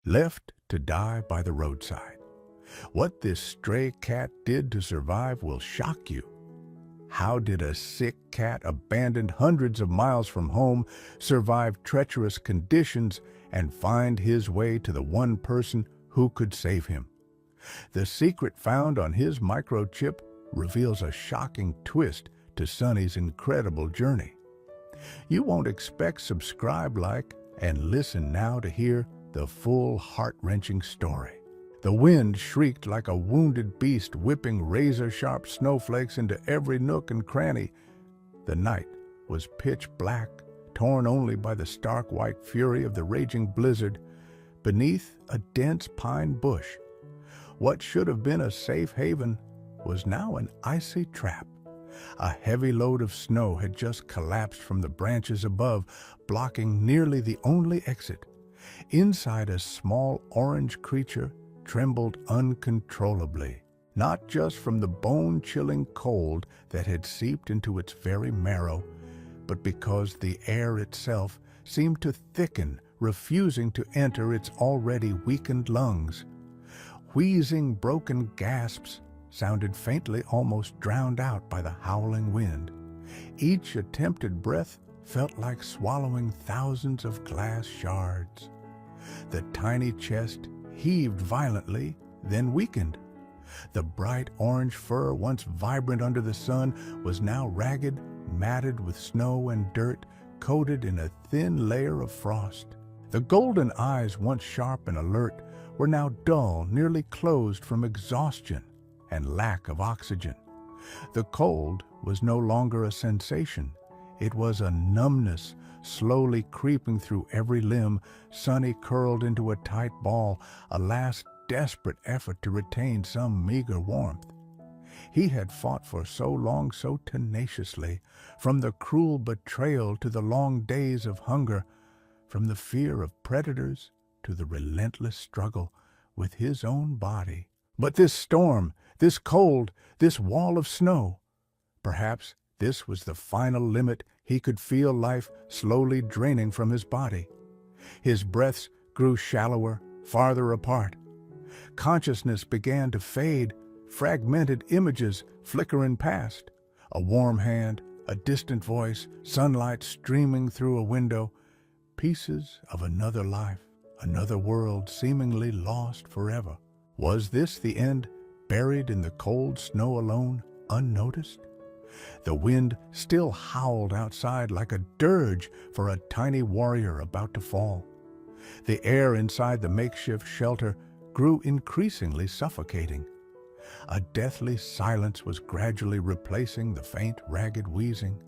left to die by the roadside. What this stray cat did to survive will shock you. How did a sick cat abandoned hundreds of miles from home survive treacherous conditions and find his way to the one person who could save him? The secret found on his microchip reveals a shocking twist to Sunny's incredible journey. You won't expect subscribe, like, and listen now to hear the full heart-wrenching story. The wind shrieked like a wounded beast, whipping razor-sharp snowflakes into every nook and cranny. The night was pitch black, torn only by the stark white fury of the raging blizzard. Beneath a dense pine bush, what should have been a safe haven was now an icy trap. A heavy load of snow had just collapsed from the branches above, blocking nearly the only exit. Inside, a small orange creature trembled uncontrollably, not just from the bone-chilling cold that had seeped into its very marrow, but because the air itself seemed to thicken, refusing to enter its already weakened lungs. Wheezing, broken gasps sounded faintly, almost drowned out by the howling wind. Each attempted breath felt like swallowing thousands of glass shards. The tiny chest heaved violently, then weakened. The bright orange fur, once vibrant under the sun, was now ragged, matted with snow and dirt, coated in a thin layer of frost. The golden eyes, once sharp and alert, were now dull, nearly closed from exhaustion and lack of oxygen. The cold was no longer a sensation. It was a numbness, slowly creeping through every limb. Sunny curled into a tight ball, a last desperate effort to retain some meager warmth. He had fought for so long, so tenaciously, from the cruel betrayal to the long days of hunger, from the fear of predators to the relentless struggle with his own body. But this storm, this cold, this wall of snow, perhaps this was the final limit. He could feel life slowly draining from his body. His breaths grew shallower, farther apart. Consciousness began to fade, fragmented images flickering past. A warm hand, a distant voice, sunlight streaming through a window. Pieces of another life, another world seemingly lost forever. Was this the end, buried in the cold snow alone, unnoticed? The wind still howled outside like a dirge for a tiny warrior about to fall. The air inside the makeshift shelter grew increasingly suffocating. A deathly silence was gradually replacing the faint, ragged wheezing.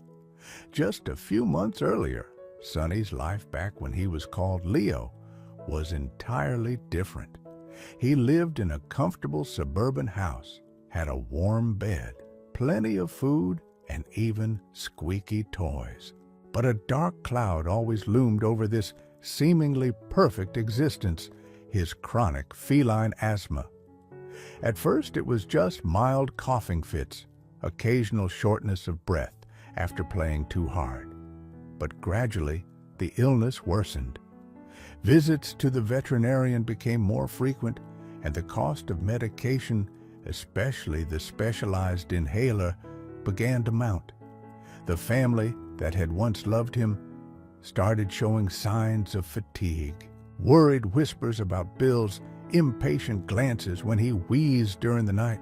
Just a few months earlier, Sonny's life back when he was called Leo was entirely different. He lived in a comfortable suburban house, had a warm bed, plenty of food, and even squeaky toys. But a dark cloud always loomed over this seemingly perfect existence: his chronic feline asthma. At first it was just mild coughing fits, occasional shortness of breath after playing too hard. But gradually the illness worsened. Visits to the veterinarian became more frequent, and the cost of medication, especially the specialized inhaler, began to mount. The family that had once loved him started showing signs of fatigue. Worried whispers about bills, impatient glances when he wheezed during the night.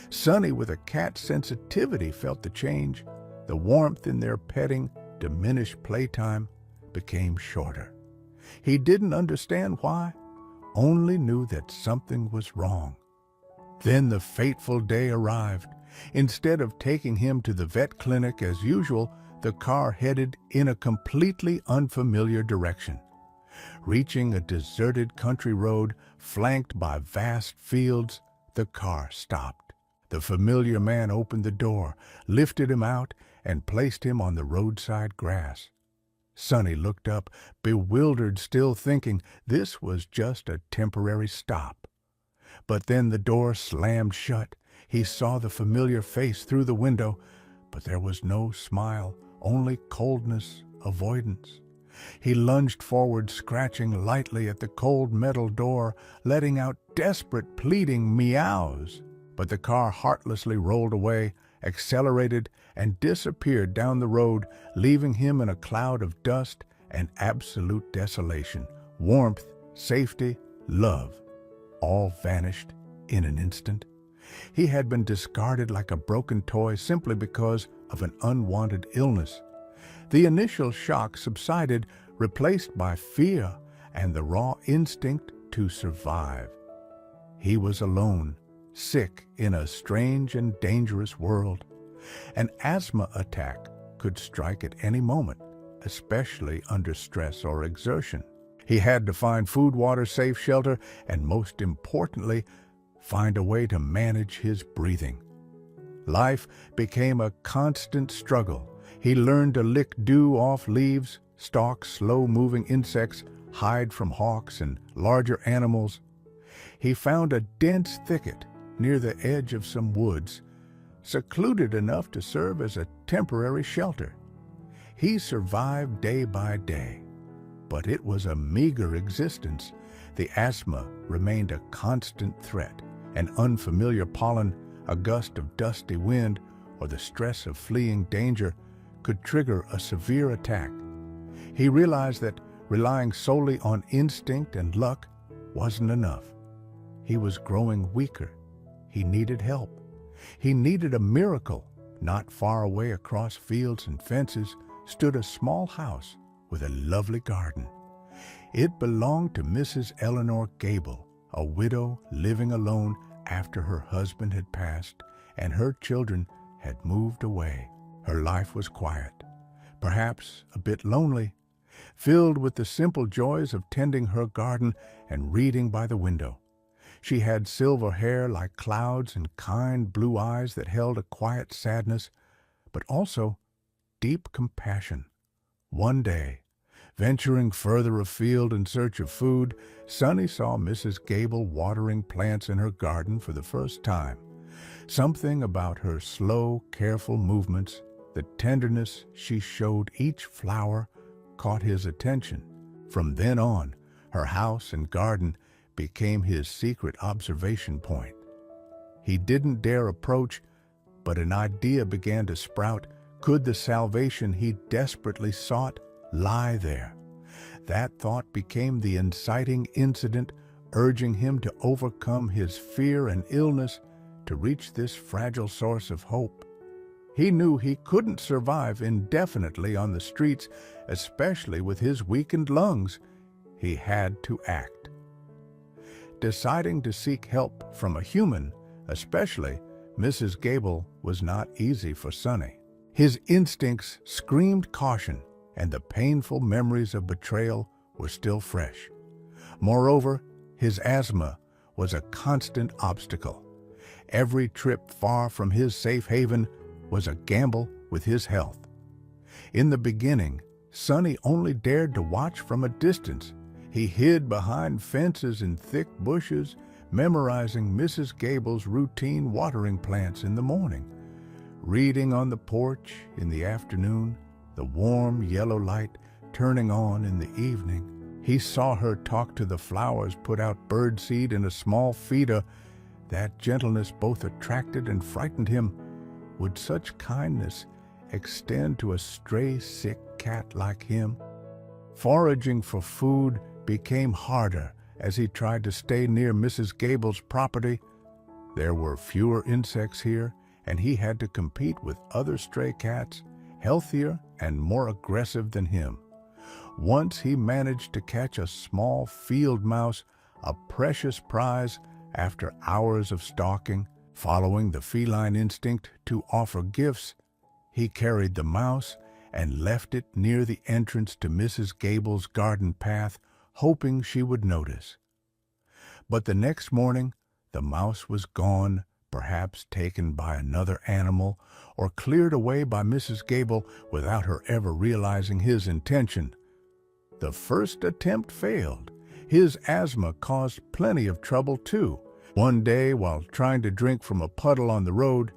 Sonny, with a cat's sensitivity, felt the change. The warmth in their petting, diminished playtime became shorter. He didn't understand why, only knew that something was wrong. Then the fateful day arrived. Instead of taking him to the vet clinic as usual, the car headed in a completely unfamiliar direction. Reaching a deserted country road flanked by vast fields, the car stopped. The familiar man opened the door, lifted him out, and placed him on the roadside grass. Sonny looked up, bewildered, still thinking this was just a temporary stop. But then the door slammed shut. He saw the familiar face through the window, but there was no smile, only coldness, avoidance. He lunged forward, scratching lightly at the cold metal door, letting out desperate, pleading meows. But the car heartlessly rolled away, accelerated, and disappeared down the road, leaving him in a cloud of dust and absolute desolation. Warmth, safety, love, all vanished in an instant. He had been discarded like a broken toy simply because of an unwanted illness. The initial shock subsided, replaced by fear and the raw instinct to survive. He was alone, sick in a strange and dangerous world. An asthma attack could strike at any moment, especially under stress or exertion. He had to find food, water, safe shelter, and most importantly, find a way to manage his breathing. Life became a constant struggle. He learned to lick dew off leaves, stalk slow-moving insects, hide from hawks and larger animals. He found a dense thicket near the edge of some woods, secluded enough to serve as a temporary shelter. He survived day by day, but it was a meager existence. The asthma remained a constant threat. An unfamiliar pollen, a gust of dusty wind, or the stress of fleeing danger could trigger a severe attack. He realized that relying solely on instinct and luck wasn't enough. He was growing weaker. He needed help. He needed a miracle. Not far away across fields and fences stood a small house with a lovely garden. It belonged to Mrs. Eleanor Gable, a widow living alone after her husband had passed and her children had moved away. Her life was quiet, perhaps a bit lonely, filled with the simple joys of tending her garden and reading by the window. She had silver hair like clouds and kind blue eyes that held a quiet sadness, but also deep compassion. One day, venturing further afield in search of food, Sonny saw Mrs. Gable watering plants in her garden for the first time. Something about her slow, careful movements, the tenderness she showed each flower, caught his attention. From then on, her house and garden became his secret observation point. He didn't dare approach, but an idea began to sprout. Could the salvation he desperately sought lie there? That thought became the inciting incident, urging him to overcome his fear and illness to reach this fragile source of hope. He knew he couldn't survive indefinitely on the streets, especially with his weakened lungs. He had to act. Deciding to seek help from a human, especially Mrs. Gable, was not easy for Sonny. His instincts screamed caution, and the painful memories of betrayal were still fresh. Moreover, his asthma was a constant obstacle. Every trip far from his safe haven was a gamble with his health. In the beginning, Sonny only dared to watch from a distance. He hid behind fences and thick bushes, memorizing Mrs. Gable's routine watering plants in the morning, reading on the porch in the afternoon, the warm yellow light turning on in the evening. He saw her talk to the flowers, put out birdseed in a small feeder. That gentleness both attracted and frightened him. Would such kindness extend to a stray, sick cat like him? Foraging for food became harder as he tried to stay near Mrs. Gable's property. There were fewer insects here, and he had to compete with other stray cats, healthier and more aggressive than him. Once he managed to catch a small field mouse, a precious prize, after hours of stalking. Following the feline instinct to offer gifts, he carried the mouse and left it near the entrance to Mrs. Gable's garden path, hoping she would notice. But the next morning, the mouse was gone, perhaps taken by another animal or cleared away by Mrs. Gable without her ever realizing his intention. The first attempt failed. His asthma caused plenty of trouble, too. One day, while trying to drink from a puddle on the road,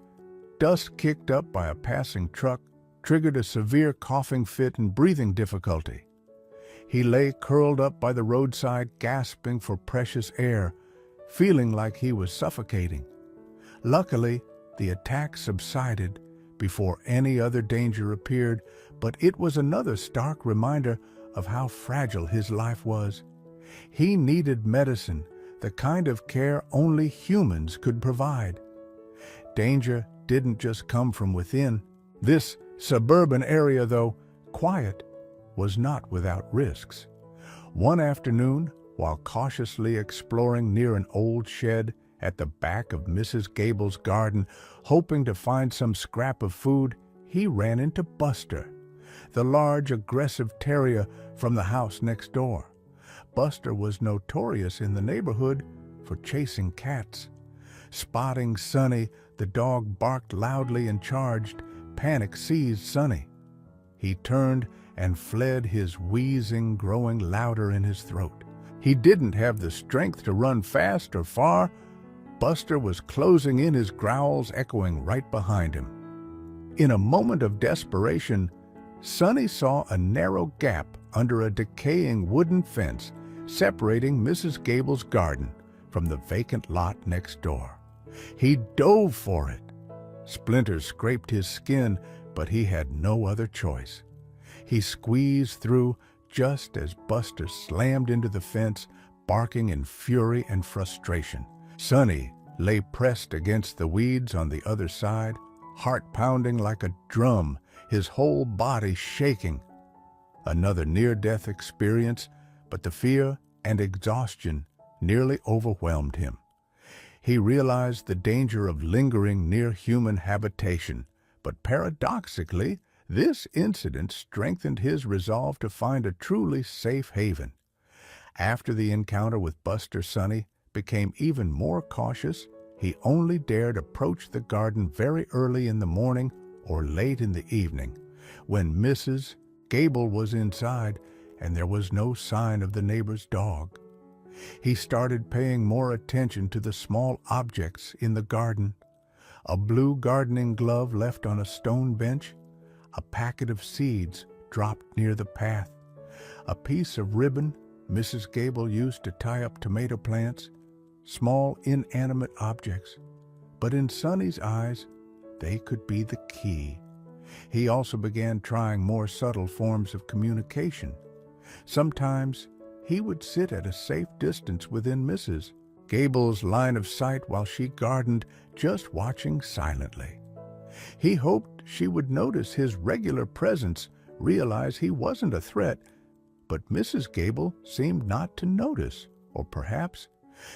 dust kicked up by a passing truck triggered a severe coughing fit and breathing difficulty. He lay curled up by the roadside, gasping for precious air, feeling like he was suffocating. Luckily, the attack subsided before any other danger appeared, but it was another stark reminder of how fragile his life was. He needed medicine, the kind of care only humans could provide. Danger didn't just come from within. This suburban area, though quiet, was not without risks. One afternoon, while cautiously exploring near an old shed at the back of Mrs. Gable's garden, hoping to find some scrap of food, he ran into Buster, the large, aggressive terrier from the house next door. Buster was notorious in the neighborhood for chasing cats. Spotting Sonny, the dog barked loudly and charged. Panic seized Sonny. He turned and fled, his wheezing growing louder in his throat. He didn't have the strength to run fast or far. Buster was closing in, his growls echoing right behind him. In a moment of desperation, Sonny saw a narrow gap under a decaying wooden fence separating Mrs. Gable's garden from the vacant lot next door. He dove for it. Splinters scraped his skin, but he had no other choice. He squeezed through just as Buster slammed into the fence, barking in fury and frustration. Sonny lay pressed against the weeds on the other side, heart pounding like a drum, his whole body shaking. Another near-death experience, but the fear and exhaustion nearly overwhelmed him. He realized the danger of lingering near human habitation, but paradoxically, this incident strengthened his resolve to find a truly safe haven. After the encounter with Buster, Sonny became even more cautious. He only dared approach the garden very early in the morning or late in the evening, when Mrs. Gable was inside and there was no sign of the neighbor's dog. He started paying more attention to the small objects in the garden. A blue gardening glove left on a stone bench, a packet of seeds dropped near the path, a piece of ribbon Mrs. Gable used to tie up tomato plants, small inanimate objects. But in Sonny's eyes, they could be the key. He also began trying more subtle forms of communication. Sometimes he would sit at a safe distance within Mrs. Gable's line of sight while she gardened, just watching silently. He hoped she would notice his regular presence, realize he wasn't a threat, but Mrs. Gable seemed not to notice, or perhaps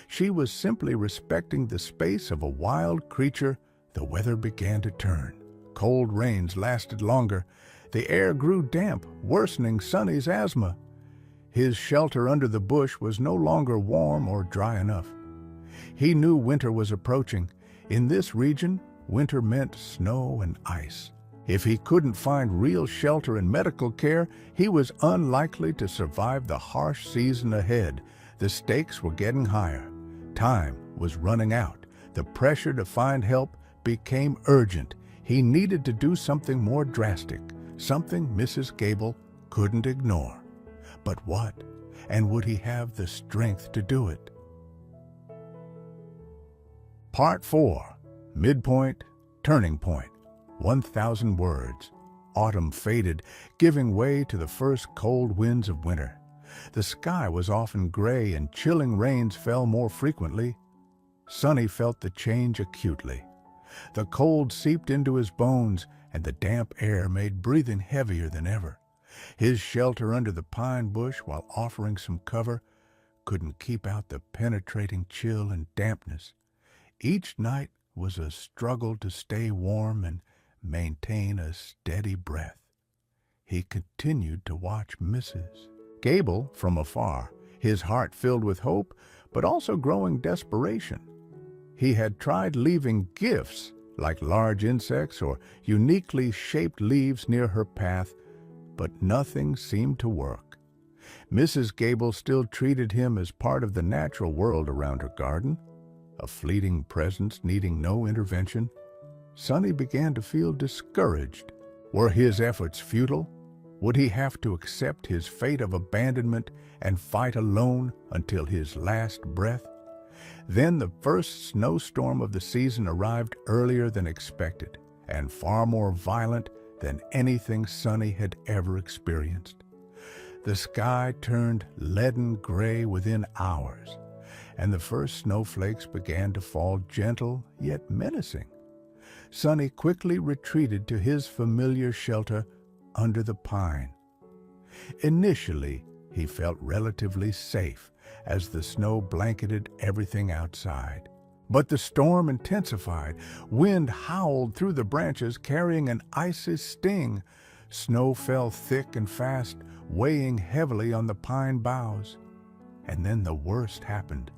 she was simply respecting the space of a wild creature. The weather began to turn. Cold rains lasted longer. The air grew damp, worsening Sonny's asthma. His shelter under the bush was no longer warm or dry enough. He knew winter was approaching. In this region, winter meant snow and ice. If he couldn't find real shelter and medical care, he was unlikely to survive the harsh season ahead. The stakes were getting higher. Time was running out. The pressure to find help became urgent. He needed to do something more drastic, something Mrs. Gable couldn't ignore. But what? And would he have the strength to do it? Part 4. Midpoint, Turning Point. 1,000 words. Autumn faded, giving way to the first cold winds of winter. The sky was often gray and chilling rains fell more frequently. Sonny felt the change acutely. The cold seeped into his bones, and the damp air made breathing heavier than ever. His shelter under the pine bush, while offering some cover, couldn't keep out the penetrating chill and dampness. Each night was a struggle to stay warm and maintain a steady breath. He continued to watch Mrs. Gable from afar, his heart filled with hope, but also growing desperation. He had tried leaving gifts, like large insects or uniquely shaped leaves near her path, but nothing seemed to work. Mrs. Gable still treated him as part of the natural world around her garden, a fleeting presence needing no intervention. Sonny began to feel discouraged. Were his efforts futile? Would he have to accept his fate of abandonment and fight alone until his last breath? Then the first snowstorm of the season arrived earlier than expected, and far more violent than anything Sonny had ever experienced. The sky turned leaden gray within hours, and the first snowflakes began to fall gentle yet menacing. Sonny quickly retreated to his familiar shelter under the pine. Initially, he felt relatively safe as the snow blanketed everything outside. But the storm intensified. Wind howled through the branches, carrying an icy sting. Snow fell thick and fast, weighing heavily on the pine boughs. And then the worst happened.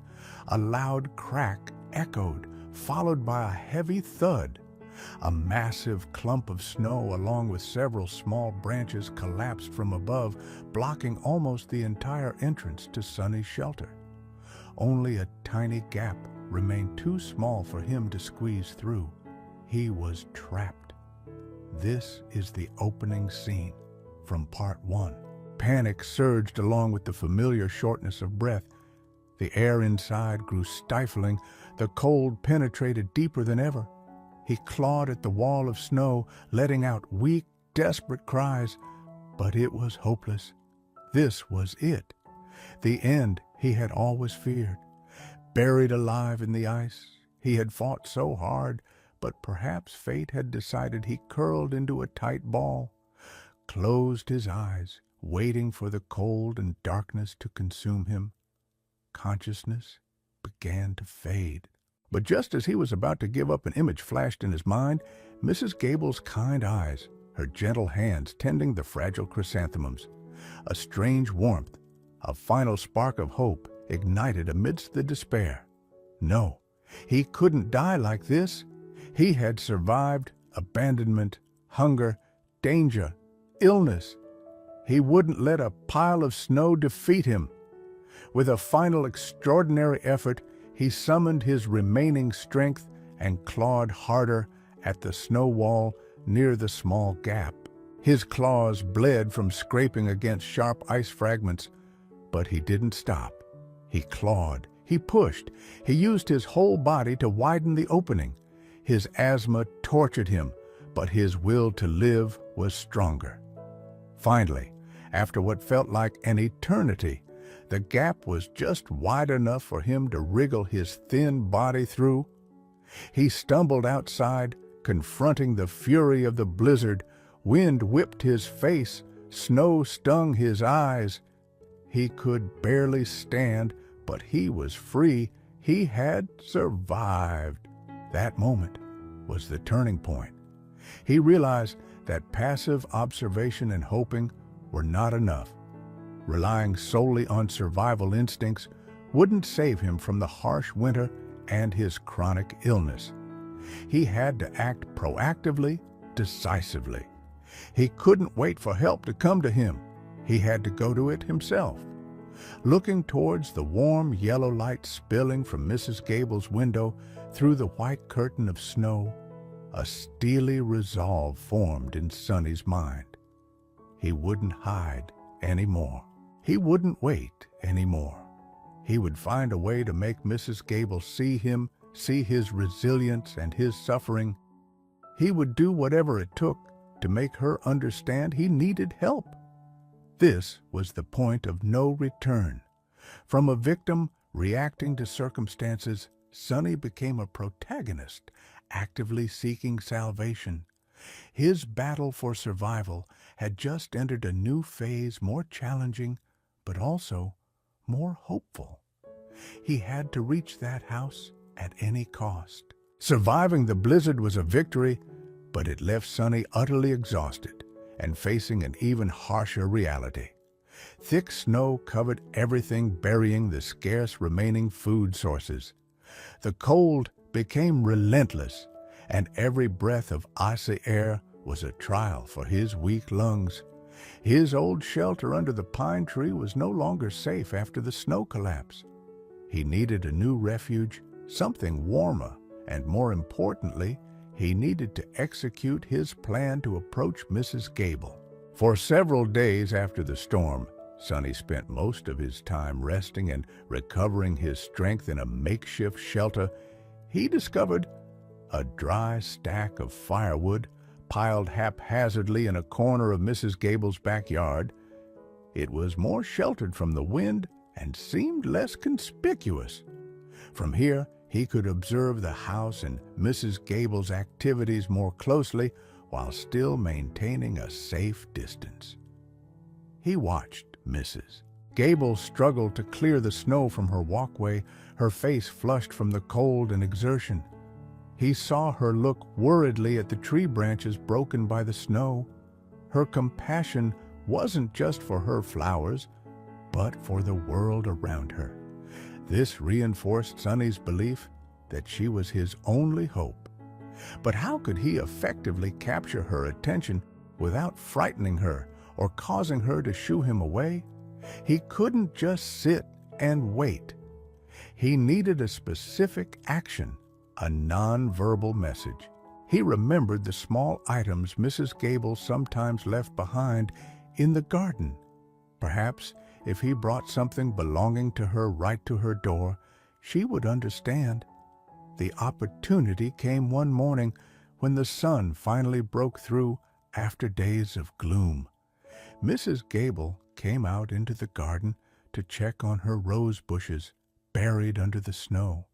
A loud crack echoed, followed by a heavy thud. A massive clump of snow, along with several small branches, collapsed from above, blocking almost the entire entrance to Sonny's shelter. Only a tiny gap remained too small for him to squeeze through. He was trapped. This is the opening scene from part 1. Panic surged along with the familiar shortness of breath. The air inside grew stifling. The cold penetrated deeper than ever. He clawed at the wall of snow, letting out weak, desperate cries. But it was hopeless. This was it. The end he had always feared. Buried alive in the ice, he had fought so hard, but perhaps fate had decided he curled into a tight ball, closed his eyes, waiting for the cold and darkness to consume him. Consciousness began to fade. But just as he was about to give up, an image flashed in his mind: Mrs. Gable's kind eyes, her gentle hands tending the fragile chrysanthemums. A strange warmth, a final spark of hope, ignited amidst the despair. No, he couldn't die like this. He had survived abandonment, hunger, danger, illness. He wouldn't let a pile of snow defeat him. With a final extraordinary effort, he summoned his remaining strength and clawed harder at the snow wall near the small gap. His claws bled from scraping against sharp ice fragments, but he didn't stop. He clawed, he pushed, he used his whole body to widen the opening. His asthma tortured him, but his will to live was stronger. Finally, after what felt like an eternity, the gap was just wide enough for him to wriggle his thin body through. He stumbled outside, confronting the fury of the blizzard. Wind whipped his face, snow stung his eyes. He could barely stand, but he was free. He had survived. That moment was the turning point. He realized that passive observation and hoping were not enough. Relying solely on survival instincts wouldn't save him from the harsh winter and his chronic illness. He had to act proactively, decisively. He couldn't wait for help to come to him. He had to go to it himself. Looking towards the warm yellow light spilling from Mrs. Gable's window through the white curtain of snow, a steely resolve formed in Sonny's mind. He wouldn't hide anymore. He wouldn't wait anymore. He would find a way to make Mrs. Gable see him, see his resilience and his suffering. He would do whatever it took to make her understand he needed help. This was the point of no return. From a victim reacting to circumstances, Sonny became a protagonist, actively seeking salvation. His battle for survival had just entered a new phase, more challenging, but also more hopeful. He had to reach that house at any cost. Surviving the blizzard was a victory, but it left Sonny utterly exhausted and facing an even harsher reality. Thick snow covered everything, burying the scarce remaining food sources. The cold became relentless, and every breath of icy air was a trial for his weak lungs. His old shelter under the pine tree was no longer safe after the snow collapse. He needed a new refuge, something warmer, and more importantly, he needed to execute his plan to approach Mrs. Gable. For several days after the storm, Sonny spent most of his time resting and recovering his strength in a makeshift shelter. He discovered a dry stack of firewood piled haphazardly in a corner of Mrs. Gable's backyard. It was more sheltered from the wind and seemed less conspicuous. From here, he could observe the house and Mrs. Gable's activities more closely while still maintaining a safe distance. He watched Mrs. Gable struggle to clear the snow from her walkway, her face flushed from the cold and exertion. He saw her look worriedly at the tree branches broken by the snow. Her compassion wasn't just for her flowers, but for the world around her. This reinforced Sonny's belief that she was his only hope. But how could he effectively capture her attention without frightening her or causing her to shoo him away? He couldn't just sit and wait. He needed a specific action, a non-verbal message. He remembered the small items Mrs. Gable sometimes left behind in the garden. Perhaps if he brought something belonging to her right to her door, she would understand. The opportunity came one morning when the sun finally broke through after days of gloom. Mrs. Gable came out into the garden to check on her rose bushes buried under the snow.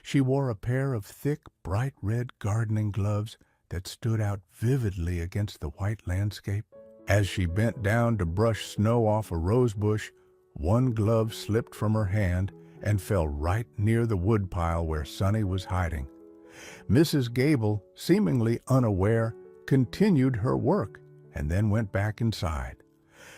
She wore a pair of thick, bright red gardening gloves that stood out vividly against the white landscape. As she bent down to brush snow off a rose bush, one glove slipped from her hand and fell right near the woodpile where Sonny was hiding. Mrs. Gable, seemingly unaware, continued her work and then went back inside.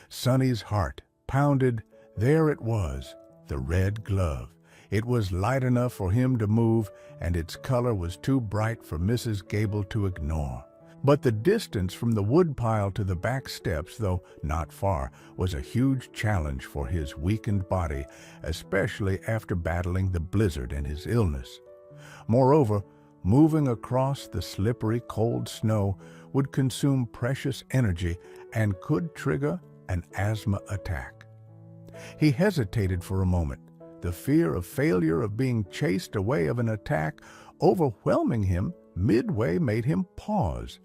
Sonny's heart pounded. There it was, the red glove. It was light enough for him to move, and its color was too bright for Mrs. Gable to ignore. But the distance from the woodpile to the back steps, though not far, was a huge challenge for his weakened body, especially after battling the blizzard and his illness. Moreover, moving across the slippery, cold snow would consume precious energy and could trigger an asthma attack. He hesitated for a moment, the fear of failure, of being chased away, of an attack overwhelming him. Midway made him pause.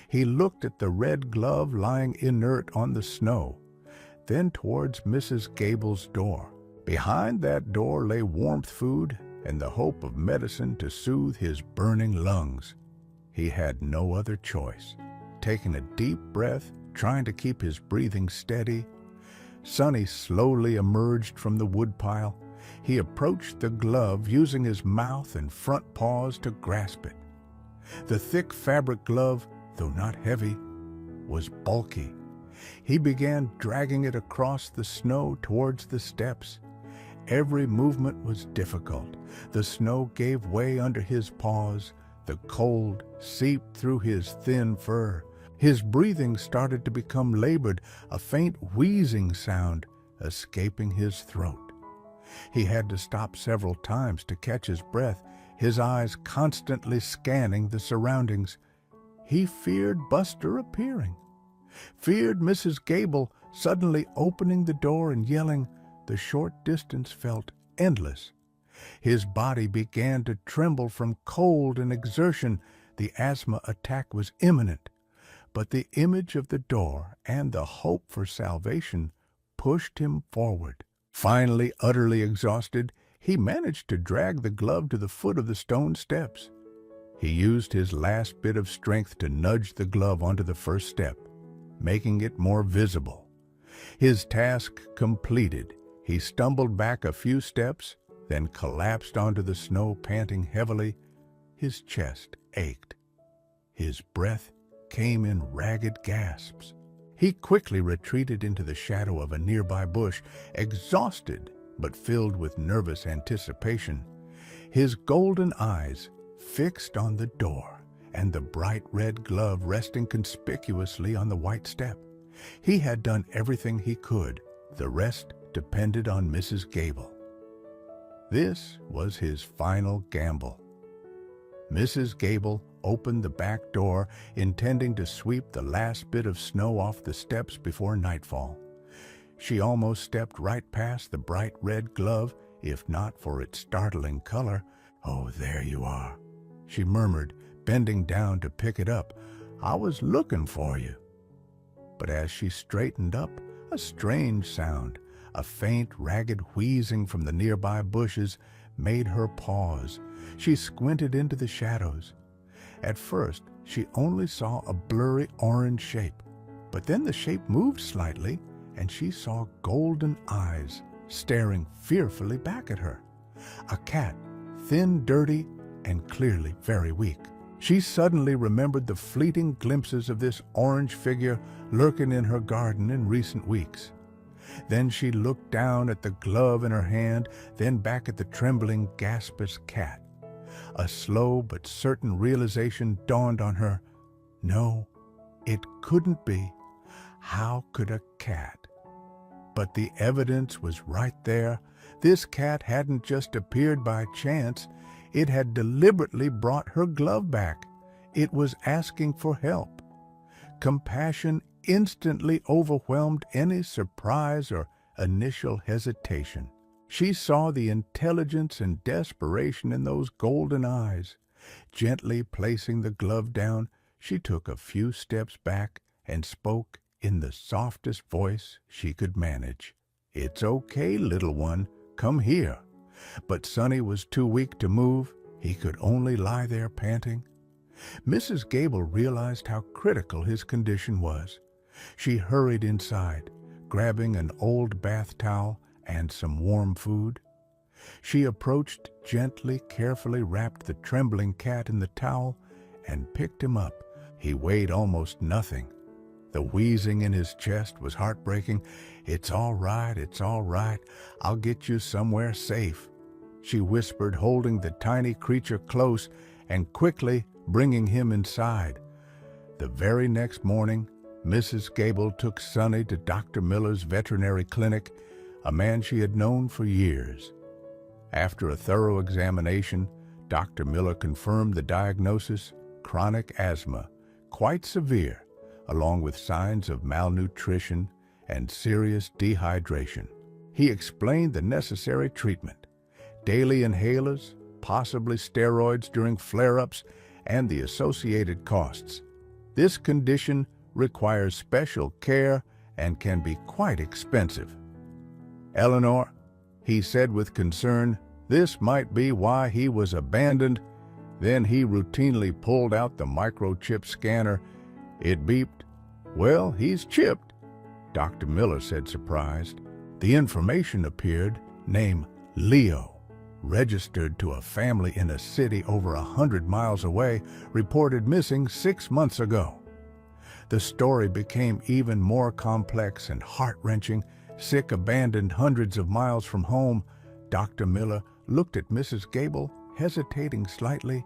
He looked at the red glove lying inert on the snow, then towards Mrs. Gable's door. Behind that door lay warmth, food, and the hope of medicine to soothe his burning lungs. He had no other choice. Taking a deep breath, trying to keep his breathing steady, Sonny slowly emerged from the woodpile. He approached the glove, using his mouth and front paws to grasp it. The thick fabric glove, though not heavy, was bulky. He began dragging it across the snow towards the steps. Every movement was difficult. The snow gave way under his paws. The cold seeped through his thin fur. His breathing started to become labored, a faint wheezing sound escaping his throat. He had to stop several times to catch his breath, his eyes constantly scanning the surroundings. He feared Buster appearing, feared Mrs. Gable suddenly opening the door and yelling. The short distance felt endless. His body began to tremble from cold and exertion. The asthma attack was imminent. But the image of the door and the hope for salvation pushed him forward. Finally, utterly exhausted, he managed to drag the glove to the foot of the stone steps. He used his last bit of strength to nudge the glove onto the first step, making it more visible. His task completed, he stumbled back a few steps, then collapsed onto the snow, panting heavily. His chest ached. His breath came in ragged gasps. He quickly retreated into the shadow of a nearby bush, exhausted but filled with nervous anticipation, his golden eyes fixed on the door and the bright red glove resting conspicuously on the white step. He had done everything he could. The rest depended on Mrs. Gable. This was his final gamble. Mrs. Gable opened the back door, intending to sweep the last bit of snow off the steps before nightfall. She almost stepped right past the bright red glove, if not for its startling color. "Oh, there you are," she murmured, bending down to pick it up. "I was looking for you." But as she straightened up, a strange sound, a faint, ragged wheezing from the nearby bushes, made her pause. She squinted into the shadows. At first, she only saw a blurry orange shape, but then the shape moved slightly, and she saw golden eyes staring fearfully back at her. A cat, thin, dirty, and clearly very weak. She suddenly remembered the fleeting glimpses of this orange figure lurking in her garden in recent weeks. Then she looked down at the glove in her hand, then back at the trembling, gaspous cat. A slow but certain realization dawned on her. No, it couldn't be. How could a cat? But the evidence was right there. This cat hadn't just appeared by chance. It had deliberately brought her glove back. It was asking for help. Compassion instantly overwhelmed any surprise or initial hesitation. She saw the intelligence and desperation in those golden eyes. Gently placing the glove down, she took a few steps back and spoke in the softest voice she could manage. "It's okay, little one. Come here." But Sonny was too weak to move. He could only lie there panting. Mrs. Gable realized how critical his condition was. She hurried inside, grabbing an old bath towel and some warm food. She approached, gently, carefully wrapped the trembling cat in the towel, and picked him up. He weighed almost nothing. The wheezing in his chest was heartbreaking. It's all right. I'll get you somewhere safe," she whispered, holding the tiny creature close and quickly bringing him inside. The very next morning, Mrs. Gable took Sonny to Dr. Miller's veterinary clinic, a man she had known for years. After a thorough examination, Dr. Miller confirmed the diagnosis: chronic asthma, quite severe, along with signs of malnutrition and serious dehydration. He explained the necessary treatment: daily inhalers, possibly steroids during flare-ups, and the associated costs. This condition requires special care and can be quite expensive. "Eleanor," he said with concern, "this might be why he was abandoned." Then he routinely pulled out the microchip scanner. It beeped. "Well, he's chipped," Dr. Miller said, surprised. The information appeared: name Leo, registered to a family in a city over 100 miles away, reported missing 6 months ago. The story became even more complex and heart-wrenching. Sick, abandoned hundreds of miles from home. Dr. Miller looked at Mrs. Gable, hesitating slightly.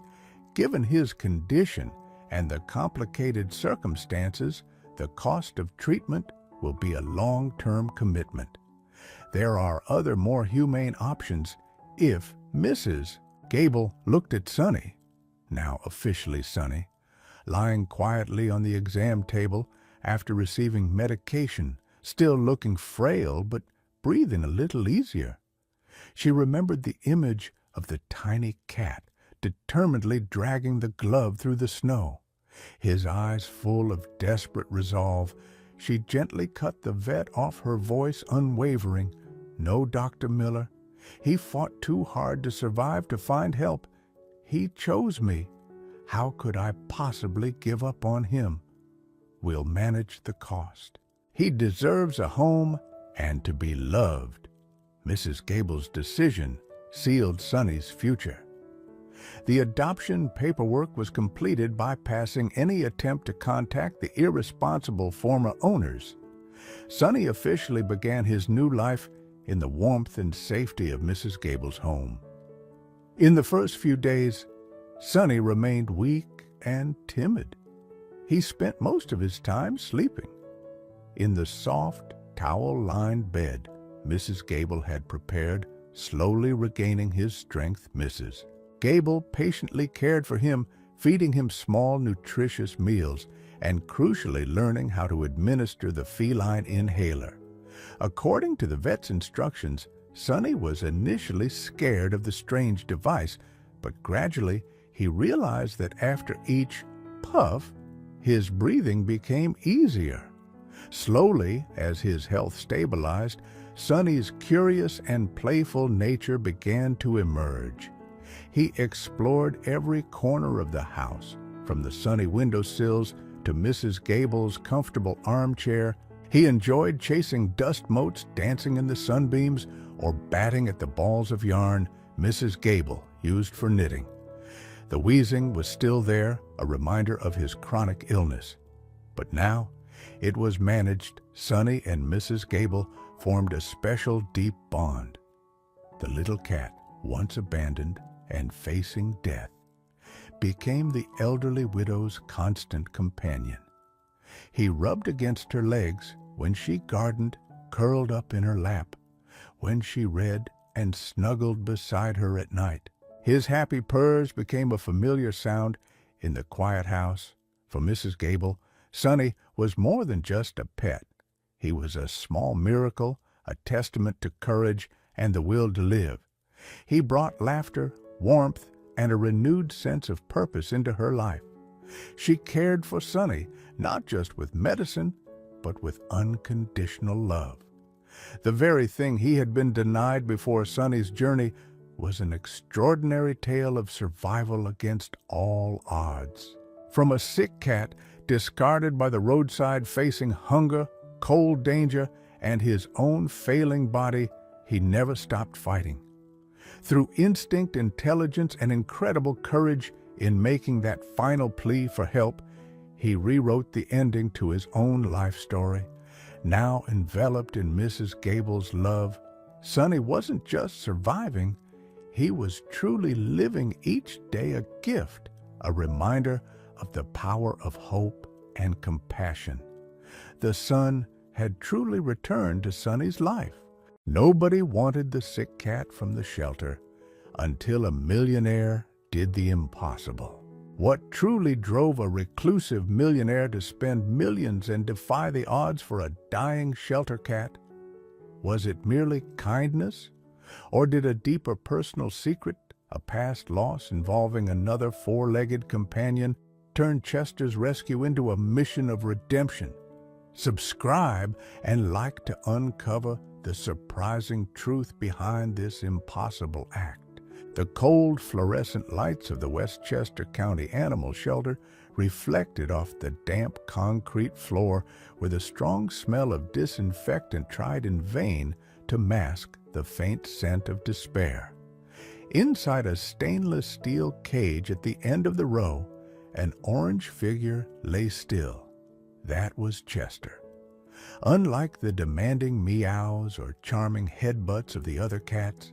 Given his condition and the complicated circumstances, the cost of treatment will be a long-term commitment. There are other more humane options if Mrs. Gable looked at Sonny, now officially Sonny, lying quietly on the exam table after receiving medication, still looking frail but breathing a little easier. She remembered the image of the tiny cat determinedly dragging the glove through the snow, his eyes full of desperate resolve. She gently cut the vet off, her voice unwavering. "No, Dr. Miller. He fought too hard to survive to find help. He chose me. How could I possibly give up on him? We'll manage the cost. He deserves a home and to be loved." Mrs. Gable's decision sealed Sonny's future. The adoption paperwork was completed, bypassing any attempt to contact the irresponsible former owners. Sonny officially began his new life in the warmth and safety of Mrs. Gable's home. In the first few days, Sonny remained weak and timid. He spent most of his time sleeping. In the soft, towel-lined bed Mrs. Gable had prepared, slowly regaining his strength, Mrs. Gable patiently cared for him, feeding him small, nutritious meals, and crucially learning how to administer the feline inhaler. According to the vet's instructions, Sonny was initially scared of the strange device, but gradually he realized that after each puff, his breathing became easier. Slowly, as his health stabilized, Sonny's curious and playful nature began to emerge. He explored every corner of the house, from the sunny windowsills to Mrs. Gable's comfortable armchair. He enjoyed chasing dust motes dancing in the sunbeams or batting at the balls of yarn Mrs. Gable used for knitting. The wheezing was still there, a reminder of his chronic illness. But now it was managed. Sonny and Mrs. Gable formed a special, deep bond. The little cat, once abandoned and facing death, became the elderly widow's constant companion. He rubbed against her legs when she gardened, curled up in her lap when she read, and snuggled beside her at night. His happy purrs became a familiar sound in the quiet house. For Mrs. Gable, Sonny was more than just a pet. He was a small miracle, a testament to courage and the will to live. He brought laughter, warmth, and a renewed sense of purpose into her life. She cared for Sonny, not just with medicine, but with unconditional love. The very thing he had been denied before Sonny's journey was an extraordinary tale of survival against all odds. From a sick cat discarded by the roadside, facing hunger, cold danger, and his own failing body, he never stopped fighting. Through instinct, intelligence, and incredible courage in making that final plea for help, he rewrote the ending to his own life story. Now enveloped in Mrs. Gable's love, Sonny wasn't just surviving, he was truly living each day a gift, a reminder of the power of hope and compassion. The sun had truly returned to Sonny's life. Nobody wanted the sick cat from the shelter until a millionaire did the impossible. What truly drove a reclusive millionaire to spend millions and defy the odds for a dying shelter cat? Was it merely kindness? Or did a deeper personal secret, a past loss involving another four-legged companion, turn Chester's rescue into a mission of redemption? Subscribe and like to uncover the surprising truth behind this impossible act. The cold fluorescent lights of the Westchester County Animal Shelter reflected off the damp concrete floor with a strong smell of disinfectant tried in vain to mask the faint scent of despair. Inside a stainless steel cage at the end of the row, an orange figure lay still. That was Chester. Unlike the demanding meows or charming headbutts of the other cats,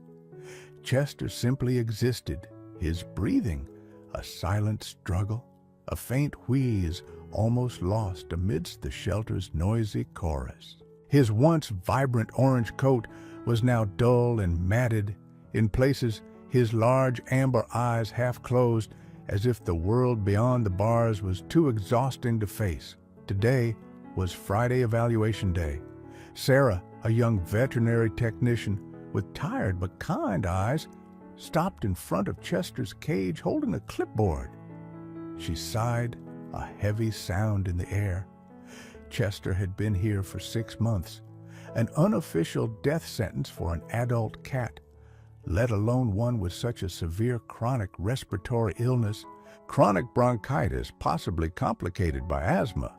Chester simply existed, his breathing a silent struggle, a faint wheeze almost lost amidst the shelter's noisy chorus. His once vibrant orange coat was now dull and matted. In places, his large amber eyes half closed, as if the world beyond the bars was too exhausting to face. Today was Friday evaluation day. Sarah, a young veterinary technician with tired but kind eyes, stopped in front of Chester's cage holding a clipboard. She sighed, a heavy sound in the air. Chester had been here for 6 months, an unofficial death sentence for an adult cat, let alone one with such a severe chronic respiratory illness, chronic bronchitis possibly complicated by asthma.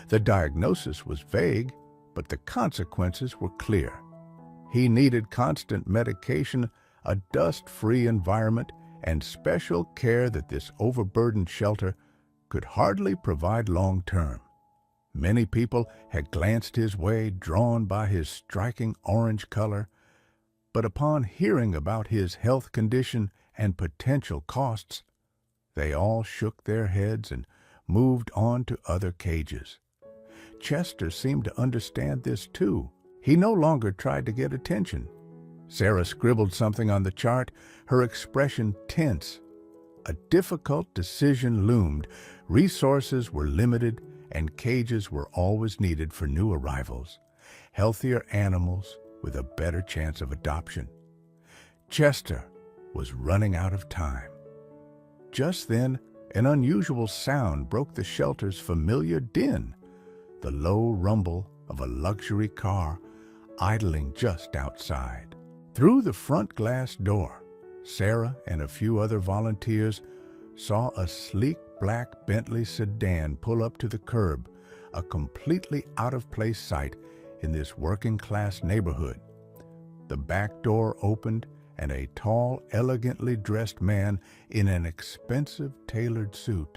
The diagnosis was vague, but the consequences were clear. He needed constant medication, a dust-free environment, and special care that this overburdened shelter could hardly provide long-term. Many people had glanced his way, drawn by his striking orange color, but upon hearing about his health condition and potential costs, they all shook their heads and moved on to other cages. Chester seemed to understand this too. He no longer tried to get attention. Sarah scribbled something on the chart, her expression tense. A difficult decision loomed. Resources were limited, and cages were always needed for new arrivals, healthier animals with a better chance of adoption. Chester was running out of time. Just then, an unusual sound broke the shelter's familiar din, the low rumble of a luxury car idling just outside. Through the front glass door, Sarah and a few other volunteers saw a sleek black Bentley sedan pull up to the curb, a completely out-of-place sight in this working-class neighborhood. The back door opened, and a tall, elegantly dressed man in an expensive tailored suit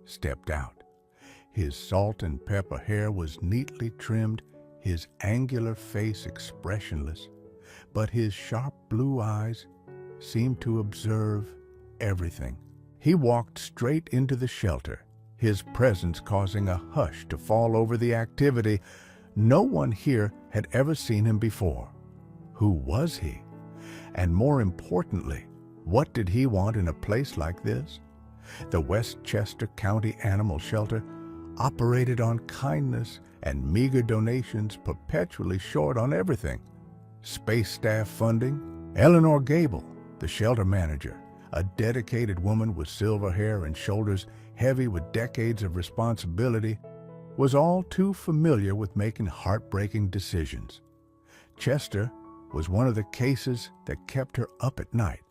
stepped out. His salt and pepper hair was neatly trimmed, his angular face expressionless, but his sharp blue eyes seemed to observe everything. He walked straight into the shelter, his presence causing a hush to fall over the activity. No one here had ever seen him before. Who was he? And more importantly, what did he want in a place like this? The Westchester County Animal Shelter operated on kindness and meager donations, perpetually short on everything. Space staff funding. Eleanor Gable, the shelter manager, a dedicated woman with silver hair and shoulders heavy with decades of responsibility, was all too familiar with making heartbreaking decisions. Chester was one of the cases that kept her up at night.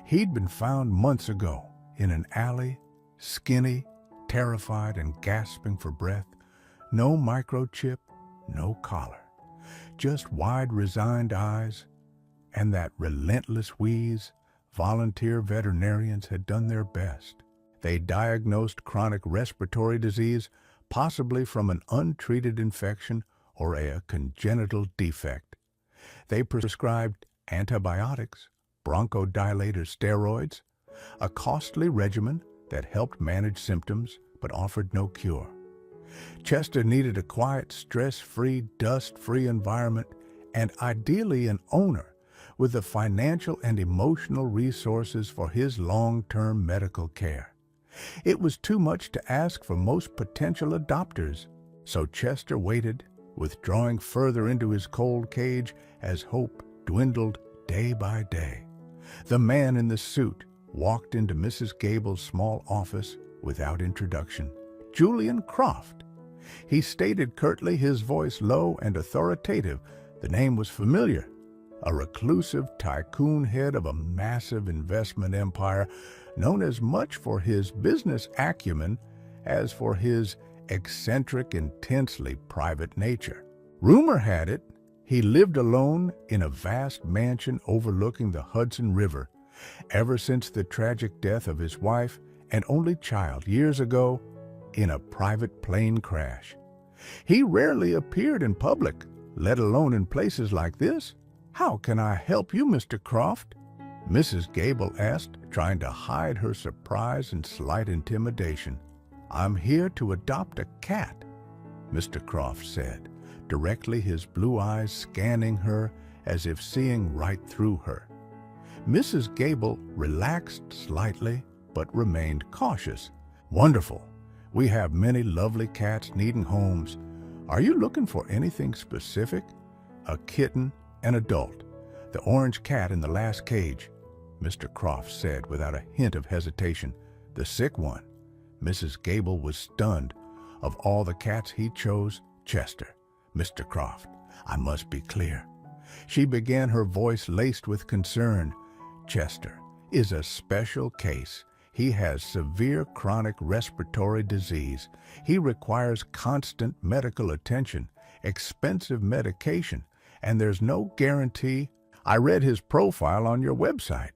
He'd been found months ago in an alley, skinny, terrified, and gasping for breath. No microchip, no collar, just wide, resigned eyes, and that relentless wheeze. Volunteer veterinarians had done their best. They diagnosed chronic respiratory disease, possibly from an untreated infection or a congenital defect. They prescribed antibiotics, bronchodilator steroids, a costly regimen that helped manage symptoms but offered no cure. Chester needed a quiet, stress-free, dust-free environment and ideally an owner with the financial and emotional resources for his long-term medical care. It was too much to ask for most potential adopters, so Chester waited, withdrawing further into his cold cage as hope dwindled day by day. The man in the suit walked into Mrs. Gable's small office without introduction. Julian Croft. He stated curtly, his voice low and authoritative. The name was familiar. A reclusive tycoon head of a massive investment empire, known as much for his business acumen as for his eccentric, intensely private nature. Rumor had it he lived alone in a vast mansion overlooking the Hudson River ever since the tragic death of his wife and only child years ago in a private plane crash. He rarely appeared in public, let alone in places like this. "How can I help you, Mr. Croft?" Mrs. Gable asked, trying to hide her surprise and slight intimidation. "I'm here to adopt a cat," Mr. Croft said, directly, his blue eyes scanning her as if seeing right through her. Mrs. Gable relaxed slightly, but remained cautious. "Wonderful. We have many lovely cats needing homes. Are you looking for anything specific?" "A kitten, an adult. The orange cat in the last cage," Mr. Croft said without a hint of hesitation. "The sick one." Mrs. Gable was stunned. Of all the cats he chose, Chester. "Mr. Croft, I must be clear." She began, her voice laced with concern. "Chester is a special case. He has severe chronic respiratory disease. He requires constant medical attention, expensive medication, and there's no guarantee." "I read his profile on your website,"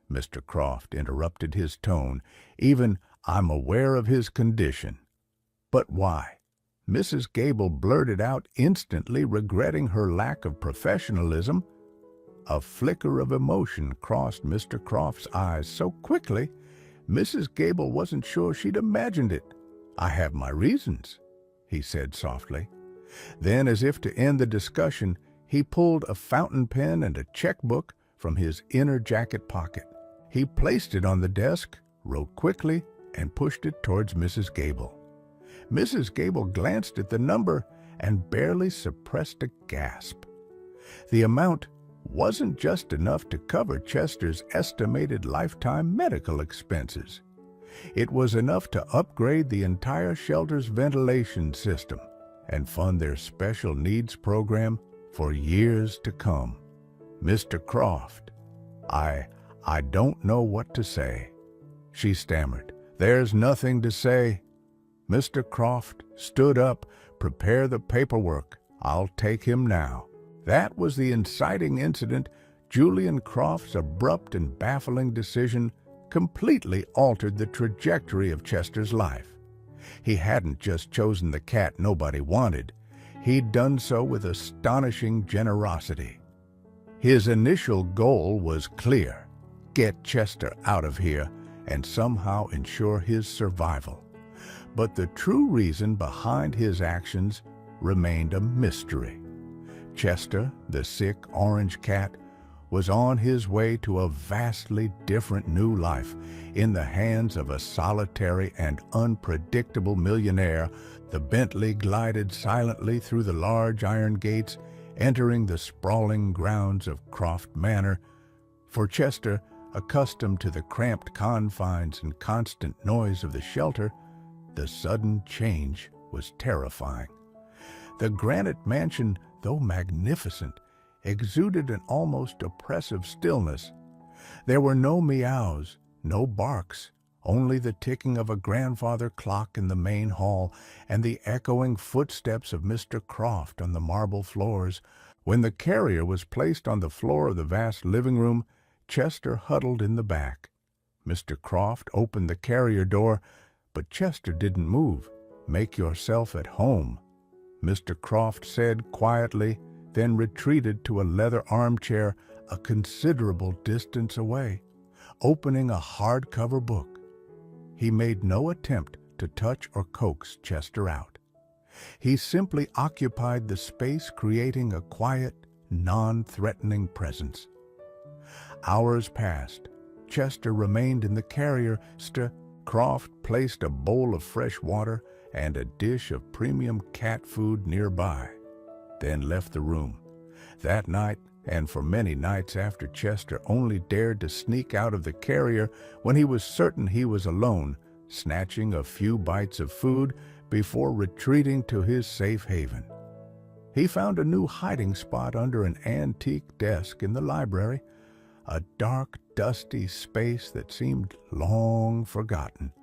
Mr. Croft interrupted, his tone even. "I'm aware of his condition." "But why?" Mrs. Gable blurted out, instantly regretting her lack of professionalism. A flicker of emotion crossed Mr. Croft's eyes so quickly, Mrs. Gable wasn't sure she'd imagined it. "I have my reasons," he said softly. Then, as if to end the discussion, he pulled a fountain pen and a checkbook from his inner jacket pocket. He placed it on the desk, wrote quickly, and pushed it towards Mrs. Gable. Mrs. Gable glanced at the number and barely suppressed a gasp. The amount wasn't just enough to cover Chester's estimated lifetime medical expenses. It was enough to upgrade the entire shelter's ventilation system and fund their special needs program for years to come. Mr. Croft, I don't know what to say, she stammered. There's nothing to say. Mr. Croft stood up. Prepare the paperwork. I'll take him now. That was the inciting incident. Julian Croft's abrupt and baffling decision completely altered the trajectory of Chester's life. He hadn't just chosen the cat nobody wanted. He'd done so with astonishing generosity. His initial goal was clear: get Chester out of here and somehow ensure his survival. But the true reason behind his actions remained a mystery. Chester, the sick orange cat, was on his way to a vastly different new life in the hands of a solitary and unpredictable millionaire. The Bentley glided silently through the large iron gates, entering the sprawling grounds of Croft Manor. For Chester, accustomed to the cramped confines and constant noise of the shelter, the sudden change was terrifying. The granite mansion, though magnificent, exuded an almost oppressive stillness. There were no meows, no barks, only the ticking of a grandfather clock in the main hall and the echoing footsteps of Mr. Croft on the marble floors. When the carrier was placed on the floor of the vast living room, Chester huddled in the back. Mr. Croft opened the carrier door, but Chester didn't move. Make yourself at home, Mr. Croft said quietly, then retreated to a leather armchair a considerable distance away, opening a hardcover book. He made no attempt to touch or coax Chester out. He simply occupied the space, creating a quiet, non-threatening presence. Hours passed. Chester remained in the carrier. Croft placed a bowl of fresh water and a dish of premium cat food nearby, then left the room. That night, and for many nights after, Chester only dared to sneak out of the carrier when he was certain he was alone, snatching a few bites of food before retreating to his safe haven. He found a new hiding spot under an antique desk in the library, a dark, dusty space that seemed long forgotten.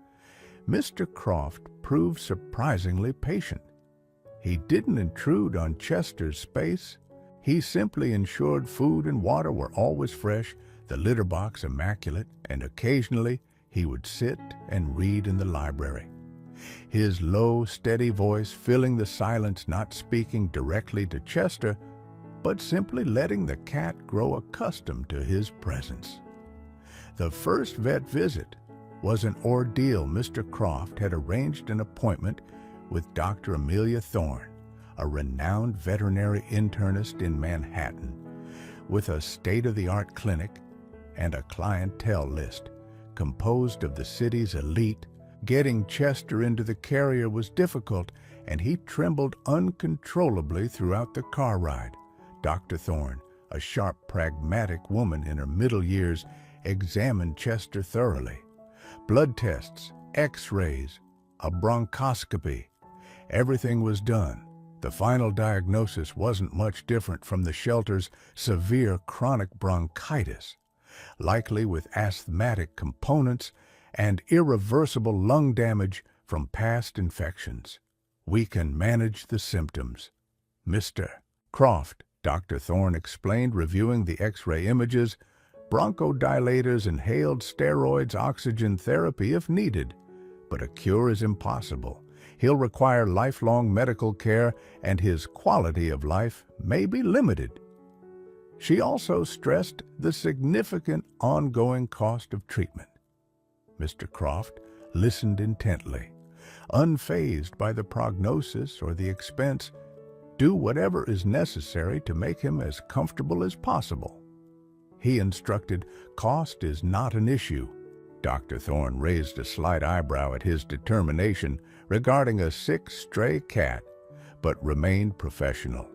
Mr. Croft proved surprisingly patient. He didn't intrude on Chester's space. He simply ensured food and water were always fresh, the litter box immaculate, and occasionally he would sit and read in the library. His low, steady voice filling the silence, not speaking directly to Chester, but simply letting the cat grow accustomed to his presence. The first vet visit was an ordeal. Mr. Croft had arranged an appointment with Dr. Amelia Thorne, a renowned veterinary internist in Manhattan, with a state-of-the-art clinic and a clientele list composed of the city's elite. Getting Chester into the carrier was difficult, and he trembled uncontrollably throughout the car ride. Dr. Thorne, a sharp, pragmatic woman in her middle years, examined Chester thoroughly. Blood tests, x-rays, a bronchoscopy. Everything was done. The final diagnosis wasn't much different from the shelter's severe chronic bronchitis, likely with asthmatic components and irreversible lung damage from past infections. We can manage the symptoms. Mr. Croft, Dr. Thorne explained, reviewing the x-ray images, bronchodilators, inhaled steroids, oxygen therapy if needed. But a cure is impossible. He'll require lifelong medical care, and his quality of life may be limited. She also stressed the significant ongoing cost of treatment. Mr. Croft listened intently, unfazed by the prognosis or the expense. Do whatever is necessary to make him as comfortable as possible. He instructed, cost is not an issue. Dr. Thorne raised a slight eyebrow at his determination regarding a sick stray cat, but remained professional.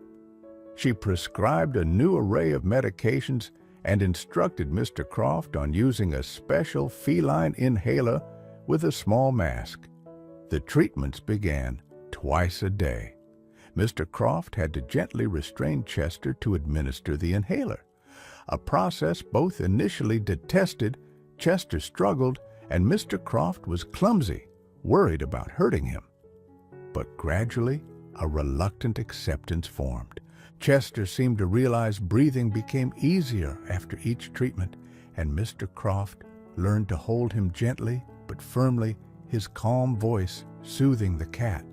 She prescribed a new array of medications and instructed Mr. Croft on using a special feline inhaler with a small mask. The treatments began twice a day. Mr. Croft had to gently restrain Chester to administer the inhaler, a process both initially detested. Chester struggled, and Mr. Croft was clumsy, worried about hurting him. But gradually, a reluctant acceptance formed. Chester seemed to realize breathing became easier after each treatment, and Mr. Croft learned to hold him gently but firmly, his calm voice soothing the cat.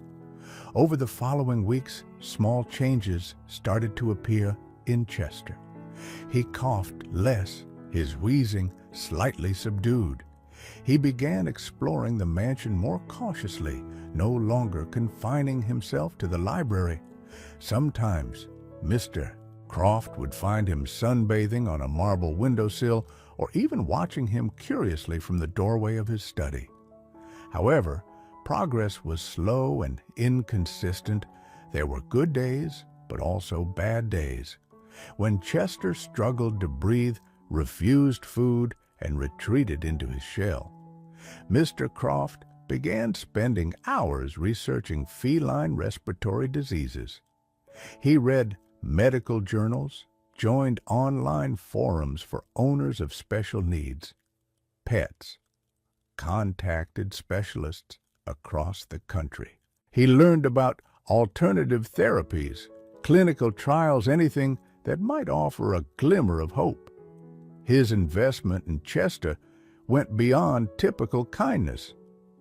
Over the following weeks, small changes started to appear in Chester. He coughed less, his wheezing slightly subdued. He began exploring the mansion more cautiously, no longer confining himself to the library. Sometimes, Mr. Croft would find him sunbathing on a marble windowsill or even watching him curiously from the doorway of his study. However, progress was slow and inconsistent. There were good days, but also bad days. When Chester struggled to breathe, refused food, and retreated into his shell, Mr. Croft began spending hours researching feline respiratory diseases. He read medical journals, joined online forums for owners of special needs, pets, contacted specialists across the country. He learned about alternative therapies, clinical trials, anything that might offer a glimmer of hope. His investment in Chester went beyond typical kindness.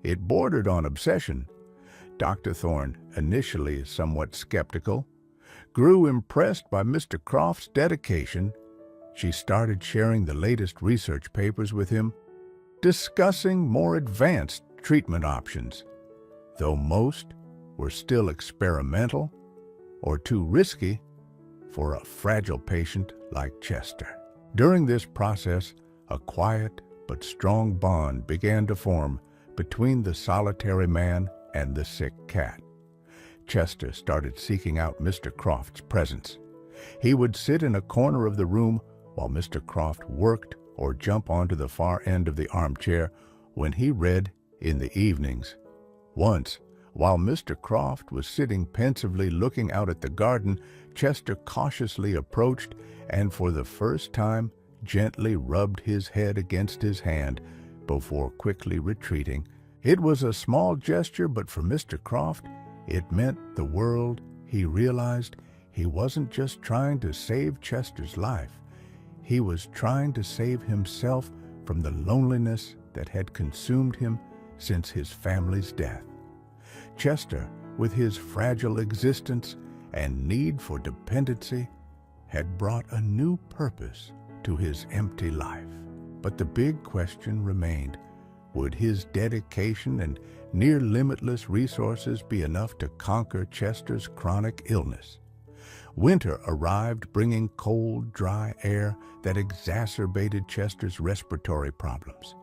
It bordered on obsession. Dr. Thorne, initially somewhat skeptical, grew impressed by Mr. Croft's dedication. She started sharing the latest research papers with him, discussing more advanced treatment options, though most were still experimental or too risky for a fragile patient like Chester. During this process, a quiet but strong bond began to form between the solitary man and the sick cat. Chester started seeking out Mr. Croft's presence. He would sit in a corner of the room while Mr. Croft worked or jump onto the far end of the armchair when he read in the evenings. Once, while Mr. Croft was sitting pensively looking out at the garden, Chester cautiously approached and for the first time gently rubbed his head against his hand before quickly retreating. It was a small gesture, but for Mr. Croft, it meant the world. He realized he wasn't just trying to save Chester's life. He was trying to save himself from the loneliness that had consumed him since his family's death. Chester, with his fragile existence and need for dependency, had brought a new purpose to his empty life. But the big question remained: would his dedication and near-limitless resources be enough to conquer Chester's chronic illness? Winter arrived, bringing cold, dry air that exacerbated Chester's respiratory problems.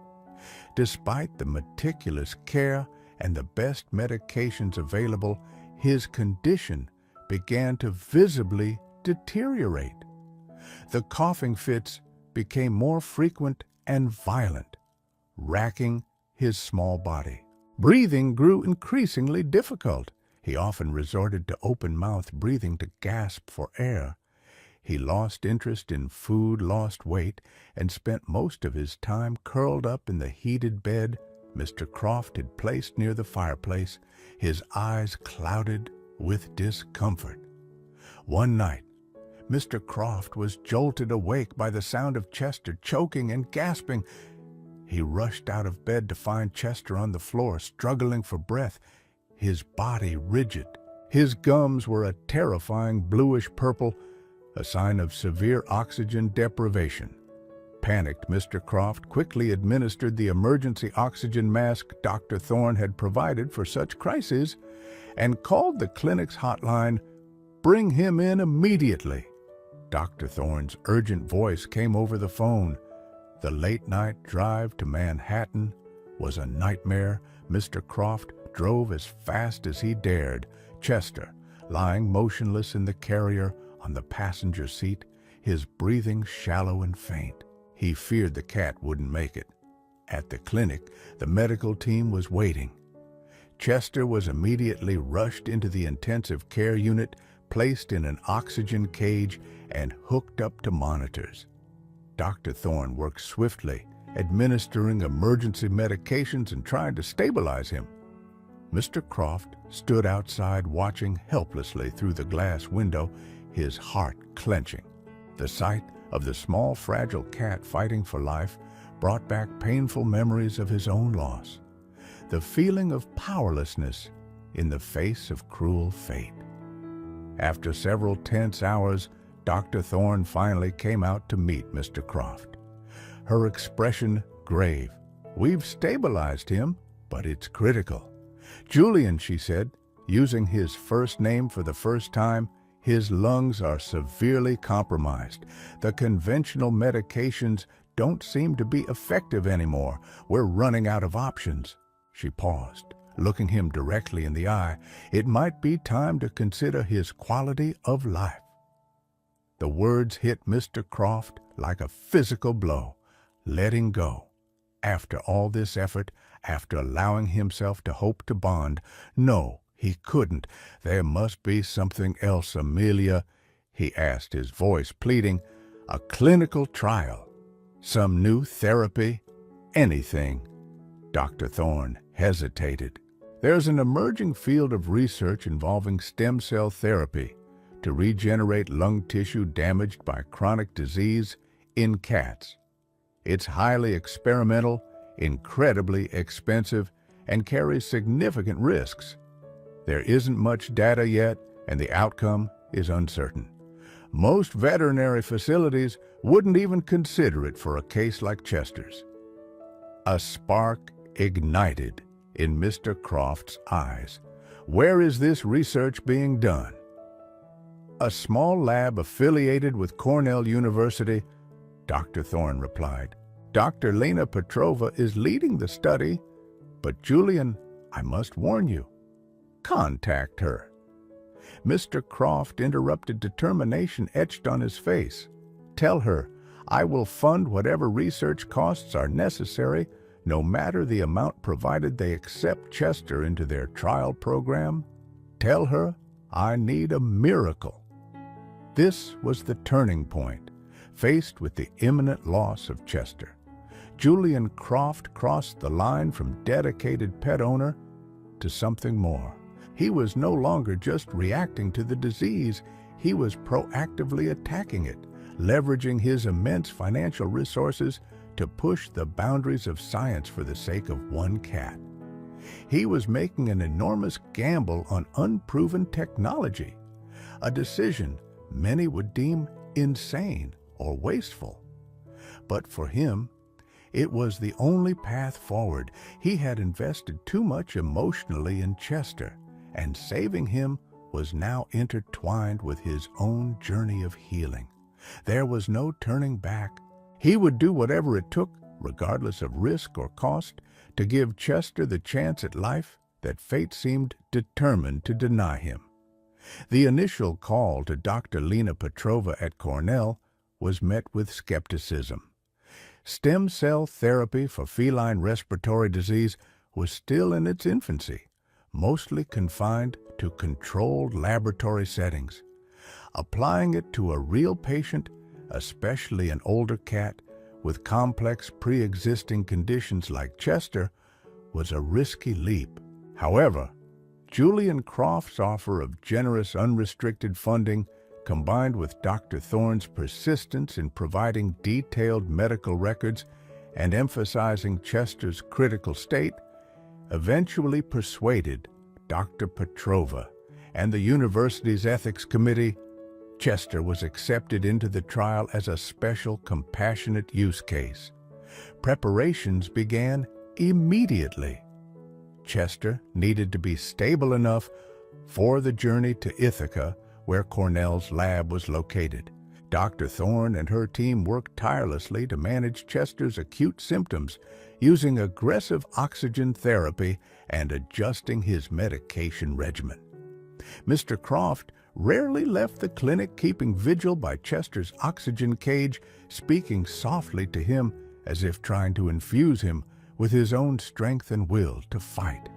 Despite the meticulous care and the best medications available, his condition began to visibly deteriorate. The coughing fits became more frequent and violent, racking his small body. Breathing grew increasingly difficult. He often resorted to open-mouth breathing to gasp for air. He lost interest in food, lost weight, and spent most of his time curled up in the heated bed Mr. Croft had placed near the fireplace, his eyes clouded with discomfort. One night, Mr. Croft was jolted awake by the sound of Chester choking and gasping. He rushed out of bed to find Chester on the floor, struggling for breath, his body rigid. His gums were a terrifying bluish purple, a sign of severe oxygen deprivation. Panicked, Mr. Croft quickly administered the emergency oxygen mask Dr. Thorne had provided for such crises and called the clinic's hotline. "Bring him in immediately." Dr. Thorne's urgent voice came over the phone. The late-night drive to Manhattan was a nightmare. Mr. Croft drove as fast as he dared. Chester, lying motionless in the carrier on the passenger seat, his breathing shallow and faint. He feared the cat wouldn't make it. At the clinic, the medical team was waiting. Chester was immediately rushed into the intensive care unit, placed in an oxygen cage, and hooked up to monitors. Dr. Thorne worked swiftly, administering emergency medications and trying to stabilize him. Mr. Croft stood outside watching helplessly through the glass window, his heart clenching. The sight of the small, fragile cat fighting for life brought back painful memories of his own loss, the feeling of powerlessness in the face of cruel fate. After several tense hours, Dr. Thorne finally came out to meet Mr. Croft. Her expression grave. "We've stabilized him, but it's critical. Julian," she said, using his first name for the first time, "his lungs are severely compromised. The conventional medications don't seem to be effective anymore. We're running out of options." She paused, looking him directly in the eye. "It might be time to consider his quality of life." The words hit Mr. Croft like a physical blow. Letting go. After all this effort, after allowing himself to hope to bond, no, he couldn't. "There must be something else, Amelia," he asked, his voice pleading. "A clinical trial, some new therapy, anything." Dr. Thorne hesitated. "There's an emerging field of research involving stem cell therapy to regenerate lung tissue damaged by chronic disease in cats. It's highly experimental, incredibly expensive, and carries significant risks. There isn't much data yet, and the outcome is uncertain. Most veterinary facilities wouldn't even consider it for a case like Chester's." A spark ignited in Mr. Croft's eyes. "Where is this research being done?" "A small lab affiliated with Cornell University," Dr. Thorne replied. "Dr. Lena Petrova is leading the study, but Julian, I must warn you, contact her." Mr. Croft interrupted, determination etched on his face. "Tell her, I will fund whatever research costs are necessary, no matter the amount, provided they accept Chester into their trial program. Tell her I need a miracle." This was the turning point. Faced with the imminent loss of Chester, Julian Croft crossed the line from dedicated pet owner to something more. He was no longer just reacting to the disease, he was proactively attacking it, leveraging his immense financial resources to push the boundaries of science for the sake of one cat. He was making an enormous gamble on unproven technology, a decision many would deem insane or wasteful. But for him, it was the only path forward. He had invested too much emotionally in Chester, and saving him was now intertwined with his own journey of healing. There was no turning back. He would do whatever it took, regardless of risk or cost, to give Chester the chance at life that fate seemed determined to deny him. The initial call to Dr. Lena Petrova at Cornell was met with skepticism. Stem cell therapy for feline respiratory disease was still in its infancy, mostly confined to controlled laboratory settings. Applying it to a real patient, especially an older cat with complex pre-existing conditions like Chester, was a risky leap. However, Julian Croft's offer of generous unrestricted funding, combined with Dr. Thorne's persistence in providing detailed medical records and emphasizing Chester's critical state, eventually persuaded Dr. Petrova and the university's ethics committee. Chester was accepted into the trial as a special compassionate use case. Preparations began immediately. Chester needed to be stable enough for the journey to Ithaca, where Cornell's lab was located. Dr. Thorne and her team worked tirelessly to manage Chester's acute symptoms, using aggressive oxygen therapy and adjusting his medication regimen. Mr. Croft rarely left the clinic, keeping vigil by Chester's oxygen cage, speaking softly to him as if trying to infuse him with his own strength and will to fight.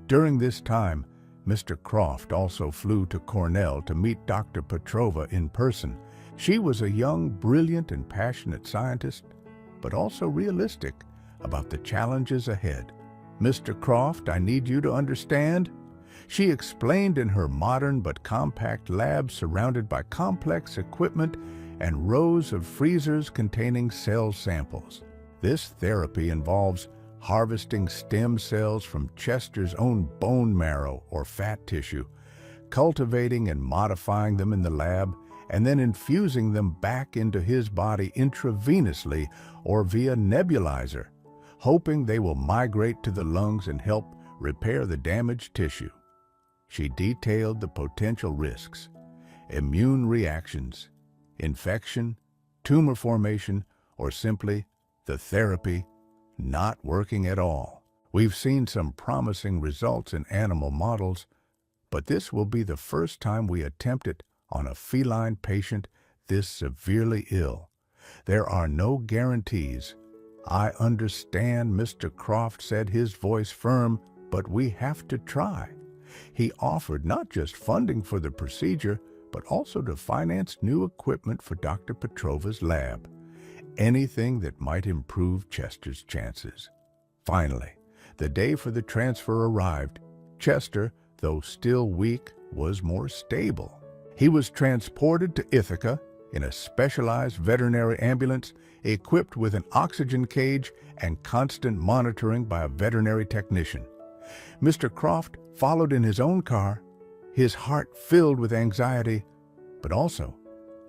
During this time, Mr. Croft also flew to Cornell to meet Dr. Petrova in person. She was a young, brilliant, and passionate scientist, but also realistic about the challenges ahead. "Mr. Croft, I need you to understand," she explained in her modern but compact lab, surrounded by complex equipment and rows of freezers containing cell samples. This therapy involves harvesting stem cells from Chester's own bone marrow or fat tissue, cultivating and modifying them in the lab, and then infusing them back into his body intravenously or via nebulizer, hoping they will migrate to the lungs and help repair the damaged tissue. She detailed the potential risks: immune reactions, infection, tumor formation, or simply the therapy not working at all. "We've seen some promising results in animal models, but this will be the first time we attempt it on a feline patient this severely ill. There are no guarantees." "I understand," Mr. Croft said, his voice firm, "but we have to try." He offered not just funding for the procedure, but also to finance new equipment for Dr. Petrova's lab. Anything that might improve Chester's chances. Finally, the day for the transfer arrived. Chester, though still weak, was more stable. He was transported to Ithaca in a specialized veterinary ambulance equipped with an oxygen cage and constant monitoring by a veterinary technician. Mr. Croft followed in his own car, his heart filled with anxiety, but also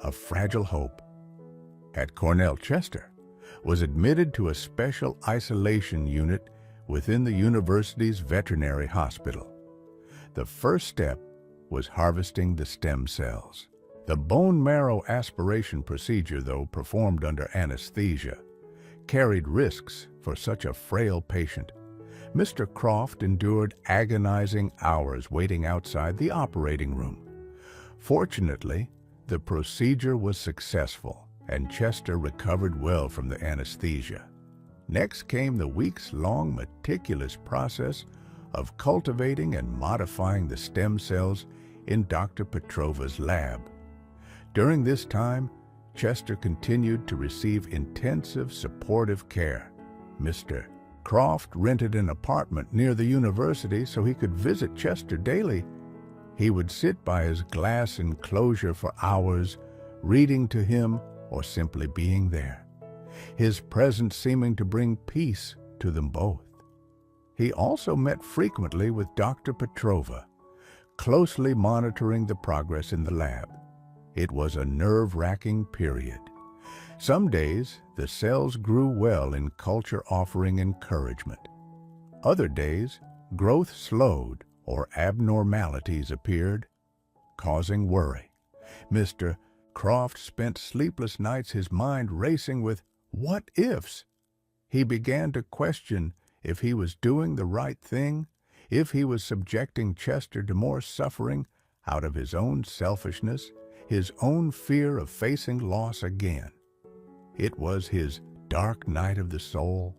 a fragile hope. At Cornell, Chester was admitted to a special isolation unit within the university's veterinary hospital. The first step was harvesting the stem cells. The bone marrow aspiration procedure, though performed under anesthesia, carried risks for such a frail patient. Mr. Croft endured agonizing hours waiting outside the operating room. Fortunately, the procedure was successful, and Chester recovered well from the anesthesia. Next came the weeks-long meticulous process of cultivating and modifying the stem cells in Dr. Petrova's lab. During this time, Chester continued to receive intensive supportive care. Mr. Croft rented an apartment near the university so he could visit Chester daily. He would sit by his glass enclosure for hours, reading to him or simply being there, his presence seeming to bring peace to them both. He also met frequently with Dr. Petrova, closely monitoring the progress in the lab. It was a nerve-wracking period. Some days, the cells grew well in culture, offering encouragement. Other days, growth slowed or abnormalities appeared, causing worry. Mr. Croft spent sleepless nights, his mind racing with what-ifs. He began to question if he was doing the right thing, if he was subjecting Chester to more suffering out of his own selfishness, his own fear of facing loss again. It was his dark night of the soul,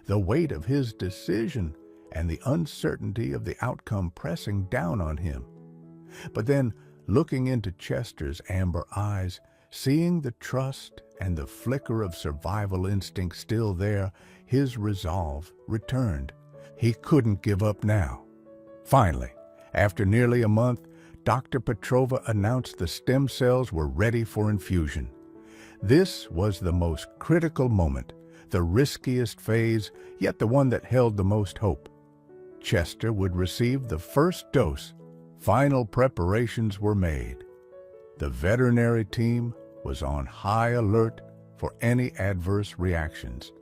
the weight of his decision and the uncertainty of the outcome pressing down on him. But then, looking into Chester's amber eyes, seeing the trust and the flicker of survival instinct still there, his resolve returned. He couldn't give up now. Finally, after nearly a month, Dr. Petrova announced the stem cells were ready for infusion. This was the most critical moment, the riskiest phase, yet the one that held the most hope. Chester would receive the first dose. Final preparations were made. The veterinary team was on high alert for any adverse reactions.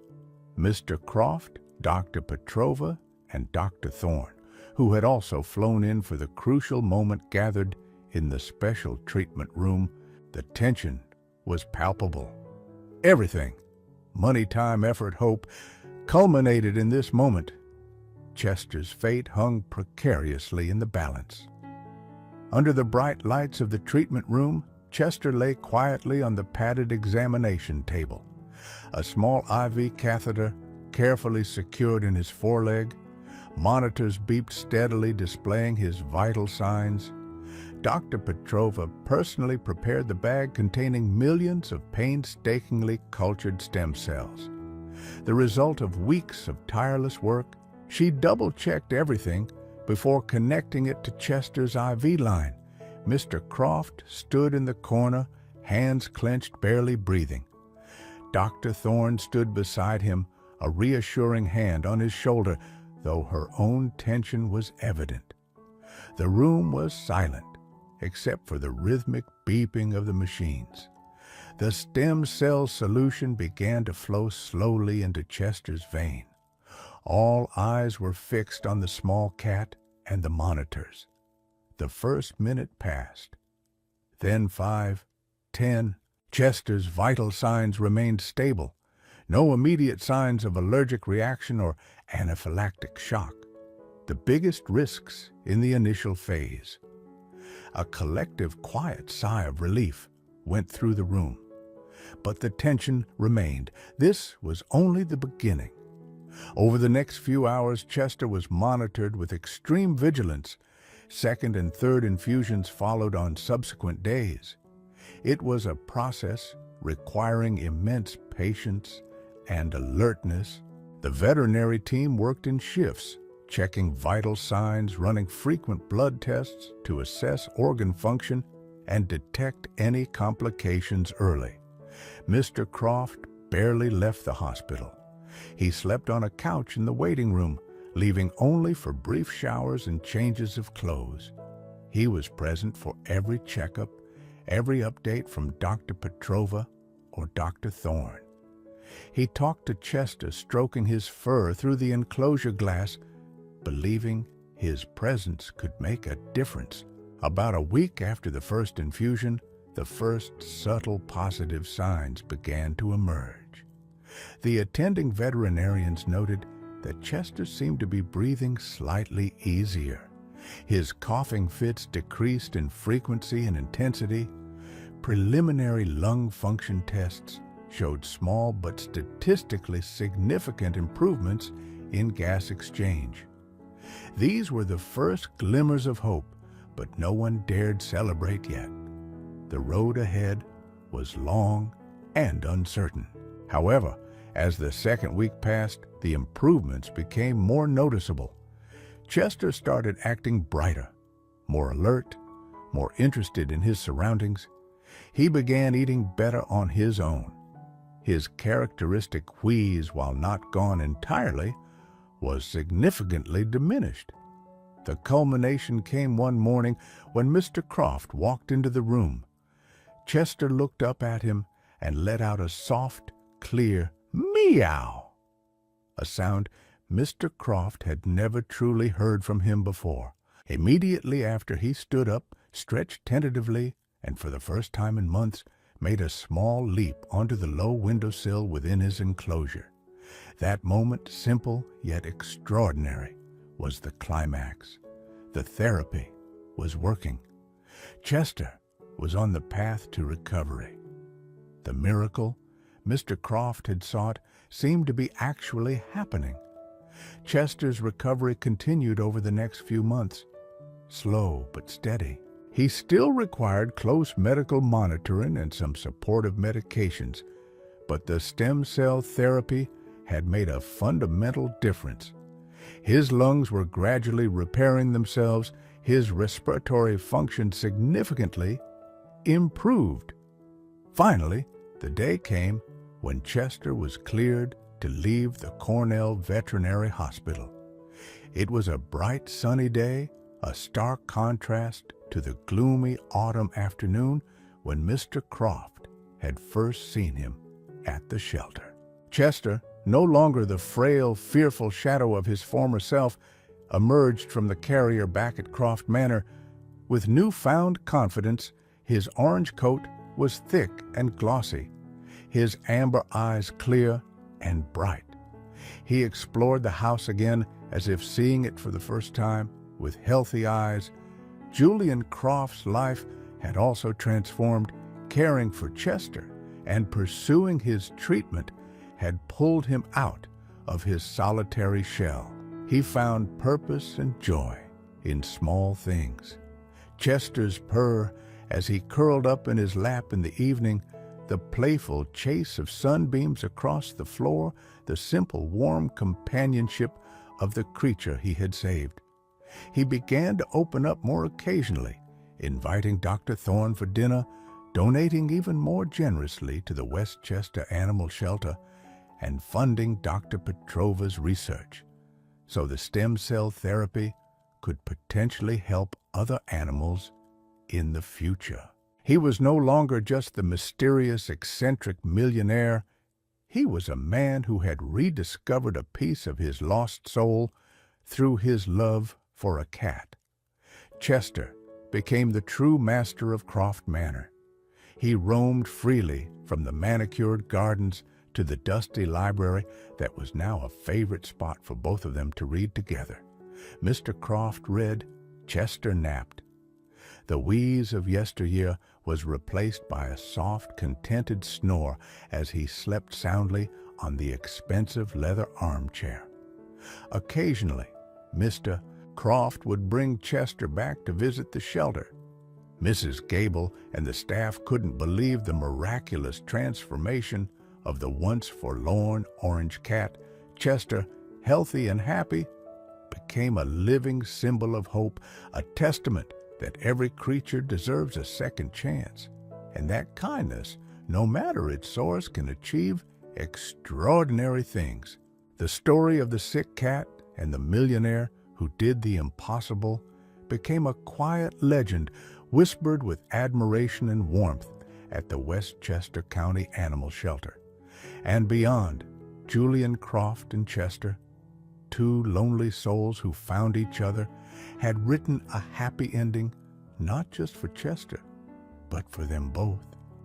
Mr. Croft, Dr. Petrova, and Dr. Thorne, who had also flown in for the crucial moment, gathered in the special treatment room. The tension was palpable. Everything, money, time, effort, hope, culminated in this moment. Chester's fate hung precariously in the balance. Under the bright lights of the treatment room, Chester lay quietly on the padded examination table. A small IV catheter carefully secured in his foreleg. Monitors beeped steadily, displaying his vital signs. Dr. Petrova personally prepared the bag containing millions of painstakingly cultured stem cells. The result of weeks of tireless work, she double-checked everything before connecting it to Chester's IV line. Mr. Croft stood in the corner, hands clenched, barely breathing. Dr. Thorne stood beside him, a reassuring hand on his shoulder, though her own tension was evident. The room was silent, except for the rhythmic beeping of the machines. The stem cell solution began to flow slowly into Chester's vein. All eyes were fixed on the small cat and the monitors. The first minute passed. Then 5, 10. Chester's vital signs remained stable. No immediate signs of allergic reaction or anaphylactic shock. The biggest risks in the initial phase. A collective quiet sigh of relief went through the room. But the tension remained. This was only the beginning. Over the next few hours, Chester was monitored with extreme vigilance. Second and third infusions followed on subsequent days. It was a process requiring immense patience and alertness. The veterinary team worked in shifts, checking vital signs, running frequent blood tests to assess organ function and detect any complications early. Mr. Croft barely left the hospital. He slept on a couch in the waiting room, leaving only for brief showers and changes of clothes. He was present for every checkup, every update from Dr. Petrova or Dr. Thorne. He talked to Chester, stroking his fur through the enclosure glass, believing his presence could make a difference. About a week after the first infusion, the first subtle positive signs began to emerge. The attending veterinarians noted that Chester seemed to be breathing slightly easier. His coughing fits decreased in frequency and intensity. Preliminary lung function tests showed small but statistically significant improvements in gas exchange. These were the first glimmers of hope, but no one dared celebrate yet. The road ahead was long and uncertain. However, as the second week passed, the improvements became more noticeable. Chester started acting brighter, more alert, more interested in his surroundings. He began eating better on his own. His characteristic wheeze, while not gone entirely, was significantly diminished. The culmination came one morning when Mr. Croft walked into the room. Chester looked up at him and let out a soft, clear meow, a sound Mr. Croft had never truly heard from him before. Immediately after, he stood up, stretched tentatively, and for the first time in months, made a small leap onto the low windowsill within his enclosure. That moment, simple yet extraordinary, was the climax. The therapy was working. Chester was on the path to recovery. The miracle Mr. Croft had sought seemed to be actually happening. Chester's recovery continued over the next few months, slow but steady. He still required close medical monitoring and some supportive medications, but the stem cell therapy had made a fundamental difference. His lungs were gradually repairing themselves, his respiratory function significantly improved. Finally, the day came when Chester was cleared to leave the Cornell Veterinary Hospital. It was a bright, sunny day, a stark contrast to the gloomy autumn afternoon when Mr. Croft had first seen him at the shelter. Chester, no longer the frail, fearful shadow of his former self, emerged from the carrier back at Croft Manor. With newfound confidence, his orange coat was thick and glossy, his amber eyes clear and bright. He explored the house again as if seeing it for the first time with healthy eyes. Julian Croft's life had also transformed. Caring for Chester and pursuing his treatment had pulled him out of his solitary shell. He found purpose and joy in small things. Chester's purr as he curled up in his lap in the evening, the playful chase of sunbeams across the floor, the simple warm companionship of the creature he had saved. He began to open up more occasionally, inviting Dr. Thorne for dinner, donating even more generously to the Westchester Animal Shelter, and funding Dr. Petrova's research, so the stem cell therapy could potentially help other animals in the future. He was no longer just the mysterious, eccentric millionaire. He was a man who had rediscovered a piece of his lost soul through his love for a cat. Chester became the true master of Croft Manor. He roamed freely from the manicured gardens to the dusty library that was now a favorite spot for both of them to read together. Mr. Croft read, Chester napped. The wheeze of yesteryear was replaced by a soft, contented snore as he slept soundly on the expensive leather armchair. Occasionally, Mr. Croft would bring Chester back to visit the shelter. Mrs. Gable and the staff couldn't believe the miraculous transformation of the once forlorn orange cat. Chester, healthy and happy, became a living symbol of hope, a testament that every creature deserves a second chance, and that kindness, no matter its source, can achieve extraordinary things. The story of the sick cat and the millionaire who did the impossible became a quiet legend whispered with admiration and warmth at the Westchester County Animal Shelter. And beyond, Julian Croft and Chester, two lonely souls who found each other, had written a happy ending, not just for Chester, but for them both.